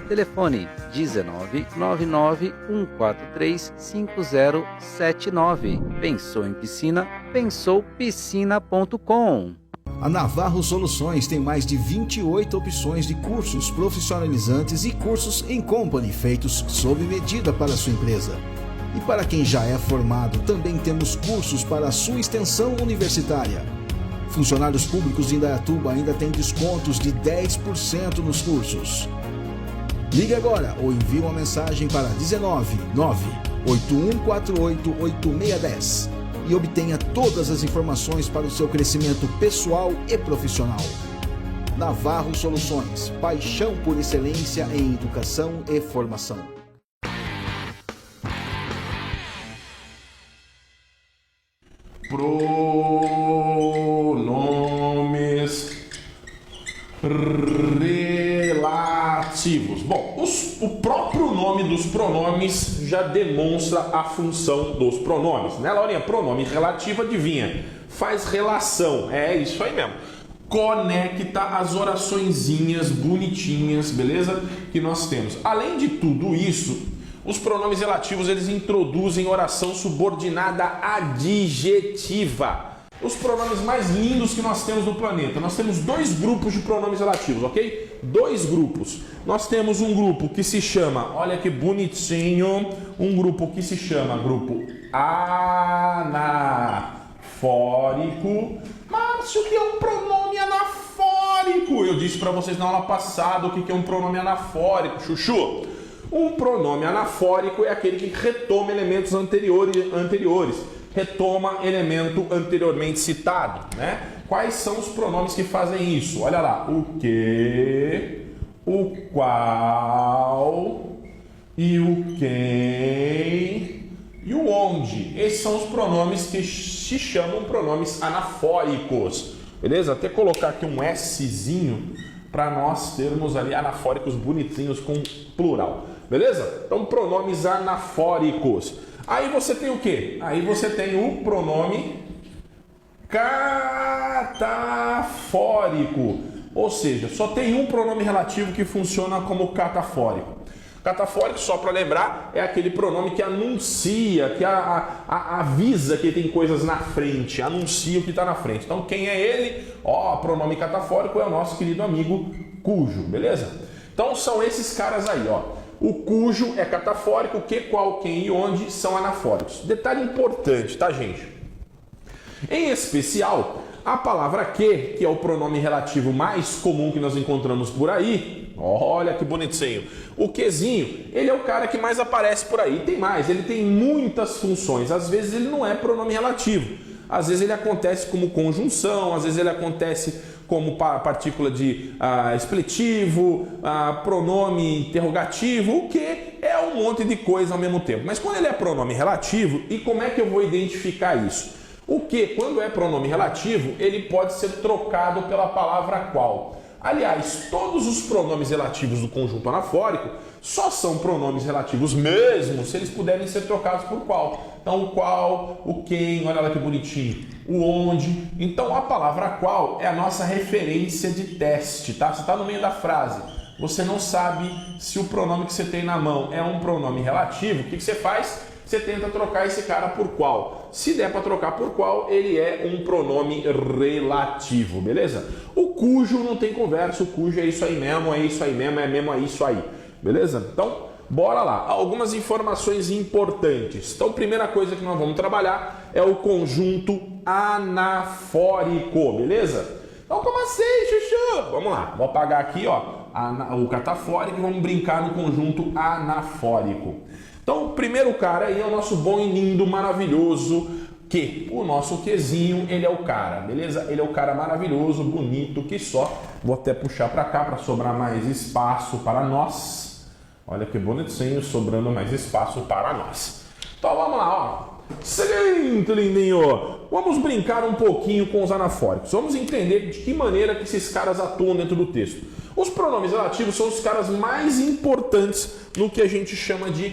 Telefone 19 99 143 5079. Pensou em piscina? Pensou piscina.com. A Navarro Soluções tem mais de 28 opções de cursos profissionalizantes e cursos em company feitos sob medida para a sua empresa. E para quem já é formado, também temos cursos para a sua extensão universitária. Funcionários públicos de Indaiatuba ainda têm descontos de 10% nos cursos. Ligue agora ou envie uma mensagem para 19 98148 8610 e obtenha todas as informações para o seu crescimento pessoal e profissional. Navarro Soluções, paixão por excelência em educação e formação. Pronomes relativos. Bom, o próprio nome dos pronomes já demonstra a função dos pronomes, né, Laurinha? Pronome relativo, adivinha? Faz relação, é isso aí mesmo. Conecta as oraçõezinhas bonitinhas, beleza? Que nós temos. Além de tudo isso, os pronomes relativos, eles introduzem oração subordinada adjetiva. Os pronomes mais lindos que nós temos no planeta. Nós temos dois grupos de pronomes relativos, ok? Dois grupos. Nós temos um grupo que se chama, olha que bonitinho, um grupo que se chama grupo anafórico. Márcio, o que é um pronome anafórico? Eu disse para vocês na aula passada o que é um pronome anafórico, chuchu. Um pronome anafórico é aquele que retoma elementos anteriores. Retoma elemento anteriormente citado, né? Quais são os pronomes que fazem isso? Olha lá, o que, o qual e o quem e o onde. Esses são os pronomes que se chamam pronomes anafóricos, beleza? Até colocar aqui um Szinho para nós termos ali anafóricos bonitinhos com plural, beleza? Então, pronomes anafóricos. Aí você tem o quê? Aí você tem o pronome catafórico, ou seja, só tem um pronome relativo que funciona como catafórico. Catafórico, só para lembrar, é aquele pronome que anuncia, que avisa que tem coisas na frente, anuncia o que está na frente. Então, quem é ele? Ó, pronome catafórico é o nosso querido amigo cujo, beleza? Então, são esses caras aí, ó. O cujo é catafórico, o que, qual, quem e onde são anafóricos. Detalhe importante, tá, gente? Em especial, a palavra que é o pronome relativo mais comum que nós encontramos por aí, olha que bonitinho. O quezinho, ele é o cara que mais aparece por aí. Tem mais, ele tem muitas funções. Às vezes ele não é pronome relativo. Às vezes ele acontece como conjunção, às vezes ele acontece como partícula de expletivo, pronome interrogativo, o que é um monte de coisa ao mesmo tempo. Mas quando ele é pronome relativo, e como é que eu vou identificar isso? O que, quando é pronome relativo, ele pode ser trocado pela palavra qual. Aliás, todos os pronomes relativos do conjunto anafórico só são pronomes relativos mesmo se eles puderem ser trocados por qual. Então, o qual, o quem, olha lá que bonitinho, o onde. Então, a palavra qual é a nossa referência de teste, tá? Você está no meio da frase, você não sabe se o pronome que você tem na mão é um pronome relativo, o que você faz? você tenta trocar esse cara por qual. Se der para trocar por qual, ele é um pronome relativo, beleza? O cujo não tem conversa, o cujo é isso aí mesmo, é isso aí mesmo, é mesmo isso aí, beleza? Então, bora lá. Algumas informações importantes. Então, primeira coisa que nós vamos trabalhar é o conjunto anafórico, beleza? Então, como assim, Chuchu? Vamos lá, vou apagar aqui, ó, o catafórico e vamos brincar no conjunto anafórico. Então, o primeiro cara aí é o nosso bom e lindo, maravilhoso que. O nosso quezinho, ele é o cara, beleza? Ele é o cara maravilhoso, bonito, que só. Vou até puxar para cá para sobrar mais espaço para nós. Olha que bonitinho, sobrando mais espaço para nós. Então, vamos lá, ó. Seguinte, lindinho, vamos brincar um pouquinho com os anafóricos. Vamos entender de que maneira que esses caras atuam dentro do texto. Os pronomes relativos são os caras mais importantes no que a gente chama de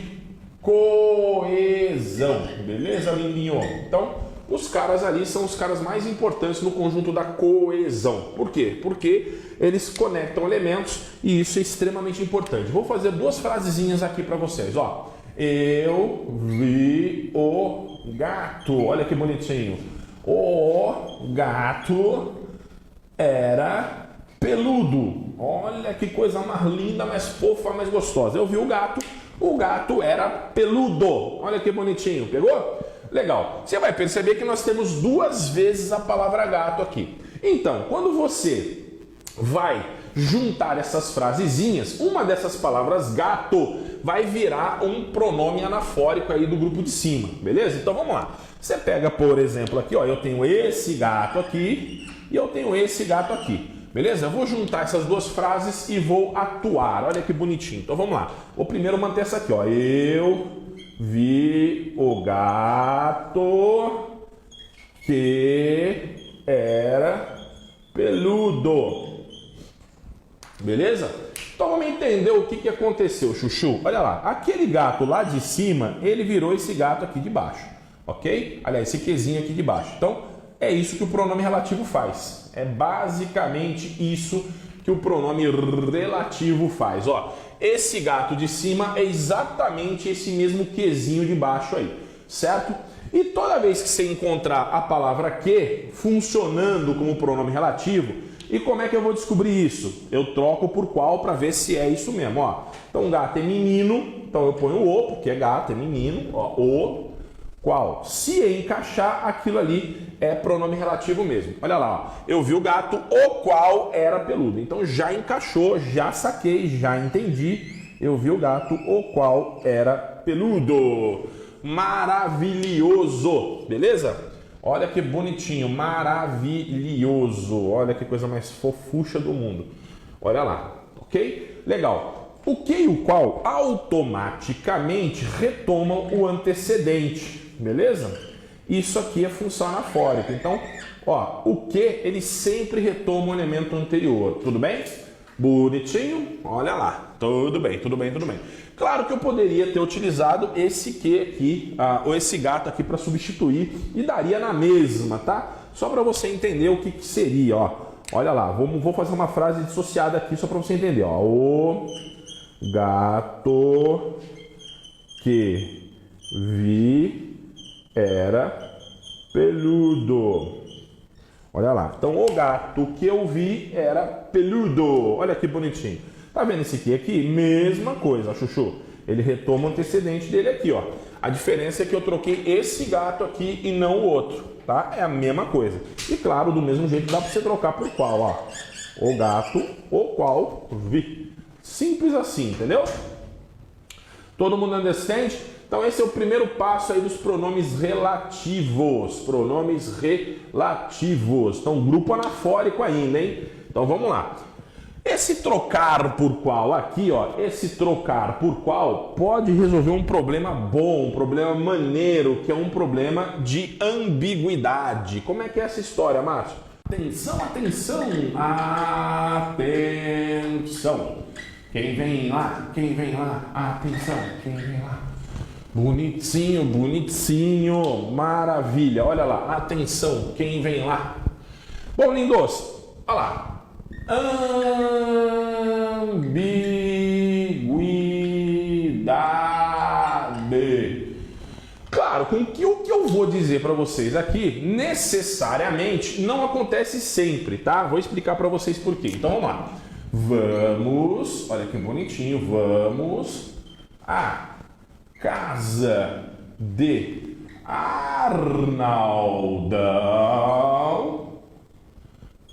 coesão, beleza, lindinho? Então, os caras ali são os caras mais importantes no conjunto da coesão. Por quê? Porque eles conectam elementos e isso é extremamente importante. Vou fazer duas frasezinhas aqui para vocês, ó. Eu vi o gato. Olha que bonitinho. O gato era peludo. Olha que coisa mais linda, mais fofa, mais gostosa. Eu vi o gato era peludo. Olha que bonitinho. Pegou? Legal. Você vai perceber que nós temos duas vezes a palavra gato aqui. Então, quando você vai juntar essas frasezinhas, uma dessas palavras gato vai virar um pronome anafórico aí do grupo de cima, beleza? Então vamos lá. Você pega, por exemplo, aqui, ó, eu tenho esse gato aqui e eu tenho esse gato aqui, beleza? Eu vou juntar essas duas frases e vou atuar. Olha que bonitinho. Então vamos lá. Vou primeiro manter essa aqui, ó. Eu vi o gato que era peludo. Beleza? Então vamos entender o que aconteceu, Chuchu. Olha lá, aquele gato lá de cima, ele virou esse gato aqui de baixo, ok? Aliás, esse quezinho aqui de baixo. Então, é isso que o pronome relativo faz. É basicamente isso que o pronome relativo faz. Ó, esse gato de cima é exatamente esse mesmo quezinho de baixo aí, certo? E toda vez que você encontrar a palavra que funcionando como pronome relativo, e como é que eu vou descobrir isso? Eu troco por qual para ver se é isso mesmo, ó. Então, gato é menino, então eu ponho o, porque é gato, é menino, ó, o, qual. Se encaixar, aquilo ali é pronome relativo mesmo. Olha lá, ó. Eu vi o gato, o qual era peludo. Então, já encaixou, já saquei, já entendi. Eu vi o gato, o qual era peludo. Maravilhoso, beleza? Olha que bonitinho, maravilhoso. Olha que coisa mais fofucha do mundo. Olha lá, ok? Legal. O que e o qual automaticamente retomam o antecedente, beleza? Isso aqui é função anafórica. Então, ó, o que ele sempre retoma o elemento anterior. Tudo bem? Bonitinho? Olha lá. Tudo bem, tudo bem, tudo bem. Claro que eu poderia ter utilizado esse que aqui, ou esse gato aqui para substituir e daria na mesma, tá? Só para você entender o que seria, ó. Olha lá, vou fazer uma frase dissociada aqui só para você entender, ó. O gato que vi era peludo. Olha lá. Então, o gato que eu vi era peludo. Olha que bonitinho. Tá vendo esse aqui? Mesma coisa, Chuchu. Ele retoma o antecedente dele aqui, ó. A diferença é que eu troquei esse gato aqui e não o outro, tá? É a mesma coisa. E claro, do mesmo jeito dá para você trocar por qual, ó. O gato, o qual vi. Simples assim, entendeu? Todo mundo understand? Então esse é o primeiro passo aí dos pronomes relativos. Pronomes relativos. Então grupo anafórico ainda, hein? Então vamos lá. Esse trocar por qual aqui, ó, esse trocar por qual pode resolver um problema bom, um problema maneiro, que é um problema de ambiguidade. Como é que é essa história, Márcio? Atenção, atenção, atenção. Quem vem lá? Quem vem lá? Atenção, quem vem lá? Bonitinho, bonitinho, maravilha. Olha lá, atenção, quem vem lá? Bom, lindos, olha lá. Ambiguidade. Claro, com que o que eu vou dizer para vocês aqui, necessariamente não acontece sempre, tá? Vou explicar para vocês por quê. Então vamos lá. Vamos, olha que bonitinho, vamos à casa de Arnaldão,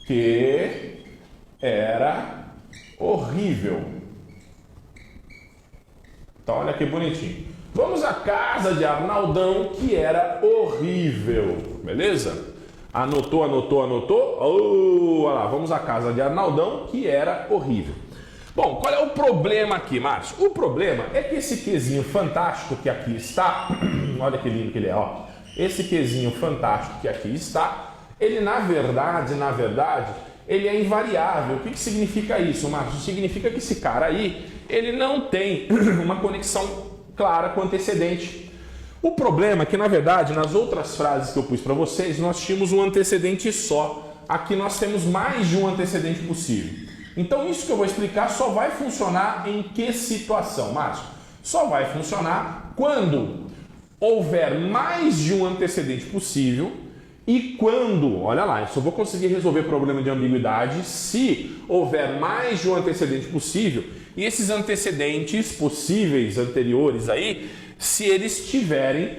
que era horrível. Então olha que bonitinho. Vamos à casa de Arnaldão, que era horrível, beleza? Anotou, anotou, anotou? Oh, olha lá, vamos à casa de Arnaldão, que era horrível. Bom, qual é o problema aqui, Márcio? O problema é que esse quezinho fantástico que aqui está, olha que lindo que ele é, ó. Esse quezinho fantástico que aqui está, ele na verdade, ele é invariável. O que significa isso, Márcio? Significa que esse cara aí, ele não tem uma conexão clara com o antecedente. O problema é que, na verdade, nas outras frases que eu pus para vocês, nós tínhamos um antecedente só. Aqui nós temos mais de um antecedente possível. Então, isso que eu vou explicar só vai funcionar em que situação, Márcio? Só vai funcionar quando houver mais de um antecedente possível e quando, olha lá, eu só vou conseguir resolver problema de ambiguidade se houver mais de um antecedente possível e esses antecedentes possíveis anteriores aí, se eles tiverem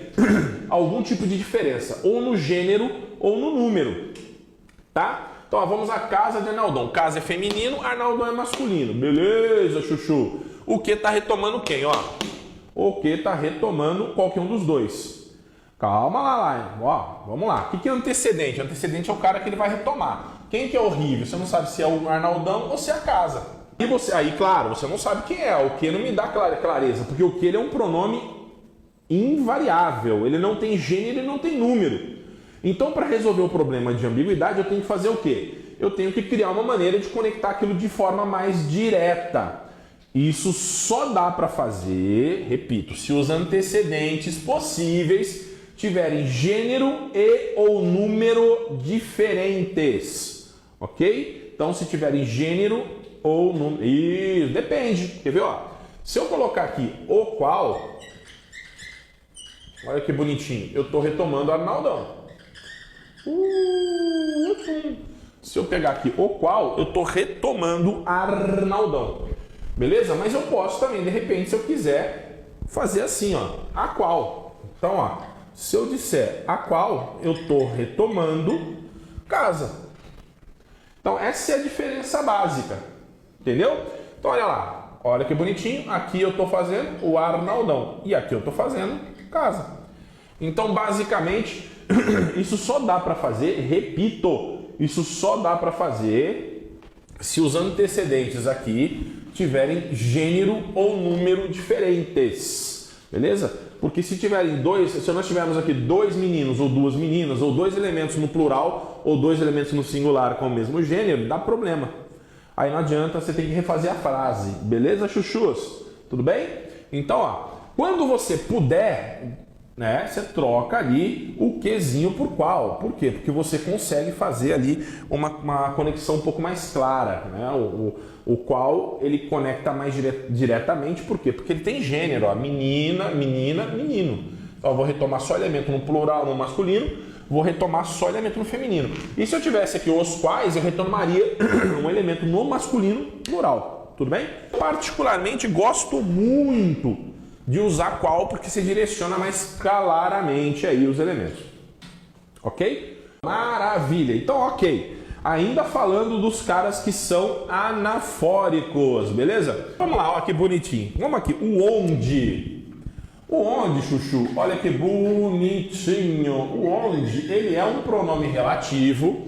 algum tipo de diferença, ou no gênero ou no número, tá? Então, ó, vamos à casa de Arnaldão. Casa é feminino, Arnaldão é masculino. Beleza, chuchu. O que tá retomando quem, ó? O que tá retomando qualquer um dos dois. Calma lá. Ó, vamos lá. O que é antecedente? Antecedente é o cara que ele vai retomar. Quem que é horrível? Você não sabe se é o Arnaldão ou se é a casa. E você, aí, claro, você não sabe quem é. O que não me dá clareza, porque o que ele é um pronome invariável, ele não tem gênero e não tem número. Então, para resolver o problema de ambiguidade, eu tenho que fazer o quê? Eu tenho que criar uma maneira de conectar aquilo de forma mais direta. Isso só dá para fazer, repito, se os antecedentes possíveis tiverem gênero e ou número diferentes, ok? Então, se tiverem gênero ou número... Isso, depende. Quer ver, ó? Se eu colocar aqui o qual... Olha que bonitinho. Eu estou retomando Arnaldão. Se eu pegar aqui o qual, eu estou retomando Arnaldão. Beleza? Mas eu posso também, de repente, se eu quiser, fazer assim, ó. A qual. Então, ó. Se eu disser a qual, eu estou retomando casa. Então, essa é a diferença básica. Entendeu? Então, olha lá. Olha que bonitinho. Aqui eu estou fazendo o Arnaldão. E aqui eu estou fazendo casa. Então, basicamente, isso só dá para fazer, repito, isso só dá para fazer se os antecedentes aqui tiverem gênero ou número diferentes, beleza? Porque se nós tivermos aqui dois meninos ou duas meninas, ou dois elementos no plural, ou dois elementos no singular com o mesmo gênero, dá problema. Aí não adianta, você tem que refazer a frase, beleza, chuchus? Tudo bem? Então, ó, quando você puder, né, você troca ali o quezinho por qual. Por quê? Porque você consegue fazer ali uma conexão um pouco mais clara. Né? O qual ele conecta mais diretamente. Por quê? Porque ele tem gênero. Ó, menina, menina, menino. Então eu vou retomar só elemento no plural, no masculino. Vou retomar só elemento no feminino. E se eu tivesse aqui os quais, eu retomaria um elemento no masculino plural. Tudo bem? Particularmente gosto muito de usar qual, porque se direciona mais claramente aí os elementos. Ok? Maravilha. Então, ok. Ainda falando dos caras que são anafóricos, beleza? Vamos lá, ó, que bonitinho. Vamos aqui, o onde. O onde, chuchu, olha que bonitinho. O onde, ele é um pronome relativo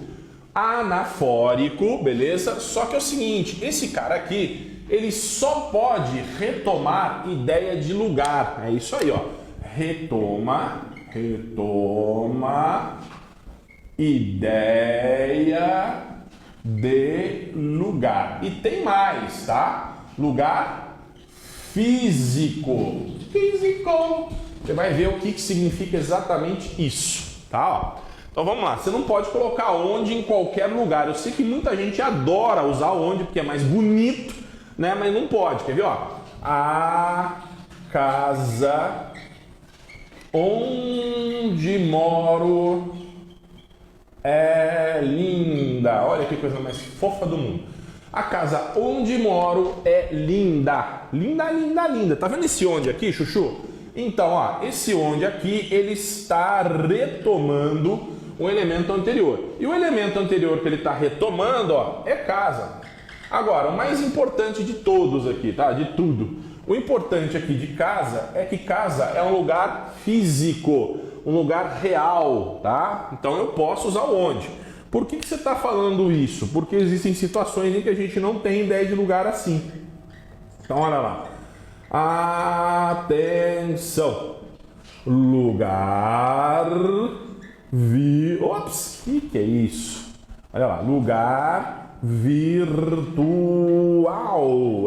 anafórico, beleza? Só que é o seguinte, esse cara aqui, ele só pode retomar ideia de lugar. É isso aí, ó. Retoma ideia de lugar. E tem mais, tá? Lugar físico. Físico. Você vai ver o que significa exatamente isso, tá? Ó. Então vamos lá. Você não pode colocar onde em qualquer lugar. Eu sei que muita gente adora usar onde porque é mais bonito, né? Mas não pode, quer ver? Ó? A casa onde moro é linda. Olha que coisa mais fofa do mundo. A casa onde moro é linda. Linda, linda, linda. Tá vendo esse onde aqui, Chuchu? Então, ó, esse onde aqui, ele está retomando o elemento anterior. E o elemento anterior que ele está retomando, ó, é casa. Agora, o mais importante de todos aqui, tá? De tudo. O importante aqui de casa é que casa é um lugar físico, um lugar real, tá? Então eu posso usar o onde. Por que você está falando isso? Porque existem situações em que a gente não tem ideia de lugar assim. Então olha lá. Atenção. Lugar Ops, que é isso? Olha lá. Lugar virtual.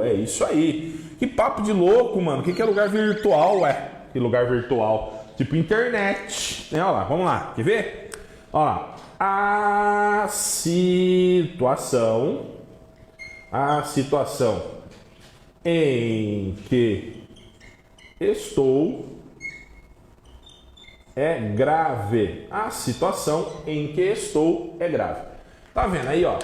É isso aí. Que papo de louco, mano. O que é lugar virtual, ué? Que lugar virtual? Tipo internet. Olha lá, vamos lá. Quer ver? Olha lá. A situação em que estou é grave. A situação em que estou é grave. Tá vendo aí, ó?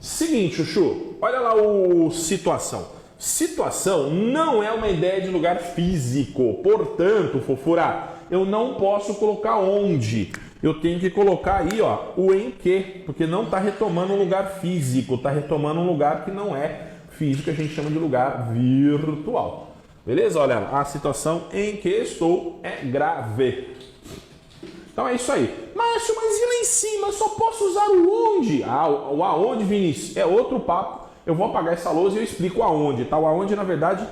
Seguinte, Chuchu, olha lá o situação. Situação não é uma ideia de lugar físico. Portanto, fofura, eu não posso colocar onde. Eu tenho que colocar aí, ó, o em que, porque não está retomando um lugar físico, está retomando um lugar que não é físico, a gente chama de lugar virtual. Beleza? Olha, a situação em que estou é grave. Então é isso aí. Márcio, mas e lá em cima? Eu só posso usar o onde? Ah, o aonde, Vinícius, é outro papo. Eu vou apagar essa lousa e eu explico o aonde, tá? O aonde, na verdade,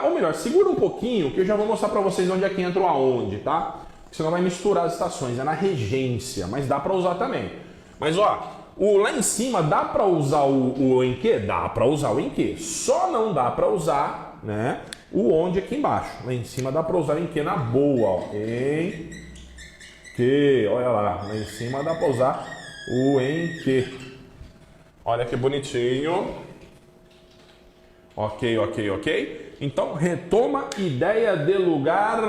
ou melhor, segura um pouquinho que eu já vou mostrar para vocês onde é que entra o aonde, tá? Senão vai misturar as estações, é na regência, mas dá para usar também. Mas ó, lá em cima dá para usar o em que? Dá para usar o em que. Só não dá para usar, né, o onde aqui embaixo. Lá em cima dá para usar o em que na boa, ó. Em que, olha lá, lá em cima dá para usar o em que. Olha que bonitinho. Ok, ok, ok. Então retoma ideia de lugar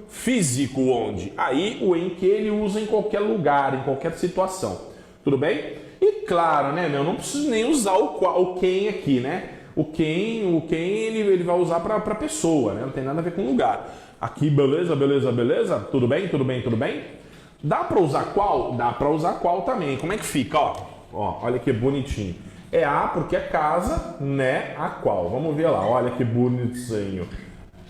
físico onde. Aí o em que ele usa em qualquer lugar, em qualquer situação. Tudo bem? E claro, né, meu, não preciso nem usar o quem aqui, né? O quem ele vai usar para pessoa, né? Não tem nada a ver com lugar. Aqui, beleza, beleza, beleza? Tudo bem, tudo bem, tudo bem? Dá para usar qual? Dá para usar qual também. Como é que fica, ó? Ó, olha que bonitinho. É a porque é casa, né? A qual. Vamos ver lá, olha que bonitinho.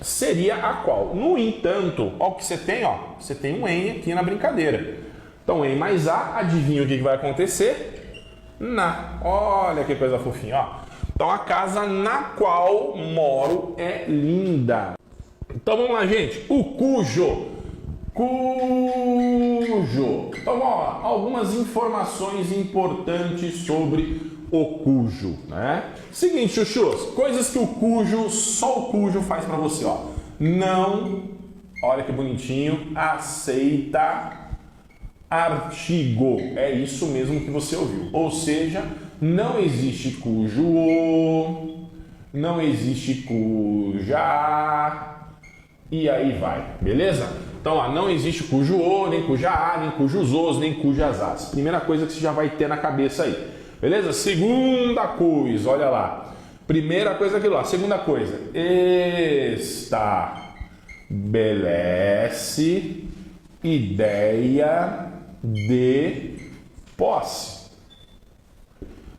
Seria a qual. No entanto, ó, o que você tem, ó. Você tem um em aqui na brincadeira. Então, em mais a, adivinha o que vai acontecer? Na. Olha que coisa fofinha, ó. Então, a casa na qual moro é linda. Então, vamos lá, gente. O cujo. Cujo. Então, ó, algumas informações importantes sobre o cujo, né? Seguinte, chuchus, coisas que o cujo, só o cujo faz para você, ó. Não, olha que bonitinho, aceita artigo. É isso mesmo que você ouviu. Ou seja, não existe cujo o, não existe cuja, e aí vai, beleza? Então, ó, não existe cujo o, nem cuja a, nem cujos os, nem cujas as. Primeira coisa que você já vai ter na cabeça aí. Beleza? Segunda coisa, olha lá. Primeira coisa aquilo lá. Segunda coisa. Estabelece ideia de posse.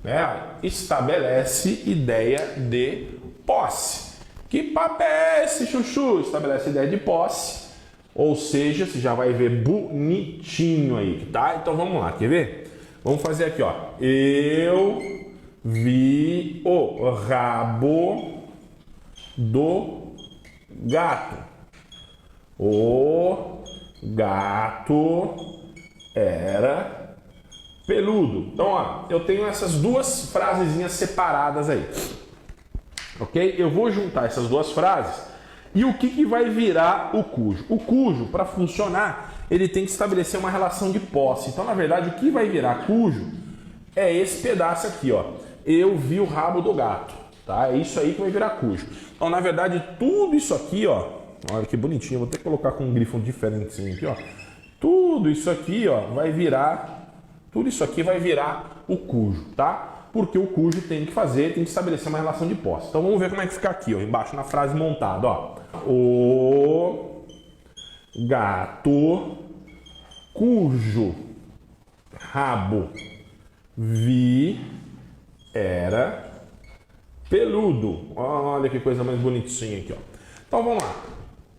Né? Estabelece ideia de posse. Que papo é esse, chuchu? Estabelece ideia de posse. Ou seja, você já vai ver bonitinho aí, tá? Então vamos lá, quer ver? Vamos fazer aqui, ó. Eu vi o rabo do gato. O gato era peludo. Então, ó, eu tenho essas duas frasezinhas separadas aí. Ok? Eu vou juntar essas duas frases. E o que vai virar o cujo? O cujo, para funcionar, ele tem que estabelecer uma relação de posse. Então, na verdade, o que vai virar cujo é esse pedaço aqui, ó. Eu vi o rabo do gato, tá? É isso aí que vai virar cujo. Então, na verdade, tudo isso aqui, ó, Olha que bonitinho. Vou ter que colocar com um grifo diferentezinho aqui, ó. Tudo isso aqui, ó, vai virar... Tudo isso aqui vai virar o cujo, tá? Porque o cujo tem que estabelecer uma relação de posse. Então vamos ver como é que fica aqui, ó, embaixo na frase montada, ó. O gato cujo rabo vi era peludo. Olha que coisa mais bonitinha aqui, ó. Então vamos lá.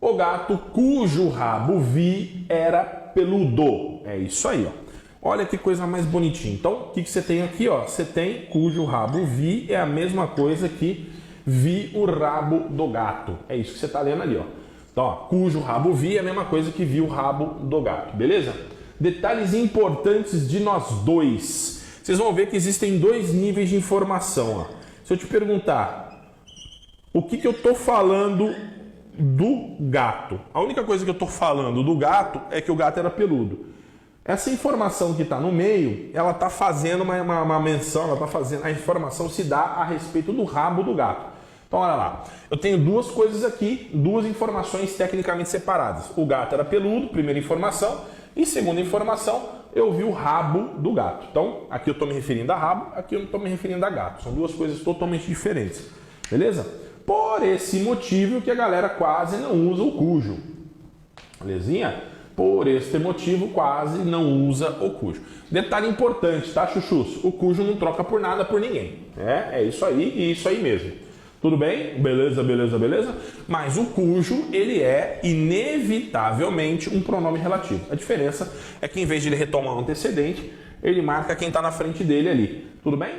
O gato cujo rabo vi era peludo. É isso aí, ó. Olha que coisa mais bonitinha. Então, o que você tem aqui, ó? Você tem cujo rabo vi é a mesma coisa que vi o rabo do gato. É isso que você está lendo ali, ó. Então, ó, cujo rabo vi é a mesma coisa que vi o rabo do gato, beleza? Detalhes importantes de nós dois. Vocês vão ver que existem dois níveis de informação, ó. Se eu te perguntar o que eu estou falando do gato, a única coisa que eu estou falando do gato é que o gato era peludo. Essa informação que está no meio, ela está fazendo uma menção, ela está fazendo, a informação se dá a respeito do rabo do gato. Então olha lá, eu tenho duas coisas aqui, duas informações tecnicamente separadas. O gato era peludo, primeira informação, e segunda informação, eu vi o rabo do gato. Então aqui eu estou me referindo a rabo, aqui eu estou me referindo a gato. São duas coisas totalmente diferentes, beleza? Por esse motivo que a galera quase não usa o cujo, belezinha? Por este motivo, quase não usa o cujo. Detalhe importante, tá, chuchus? O cujo não troca por nada por ninguém. É isso aí e isso aí mesmo. Tudo bem? Beleza, beleza, beleza? Mas o cujo, ele é inevitavelmente um pronome relativo. A diferença é que em vez de ele retomar o antecedente, ele marca quem está na frente dele ali. Tudo bem?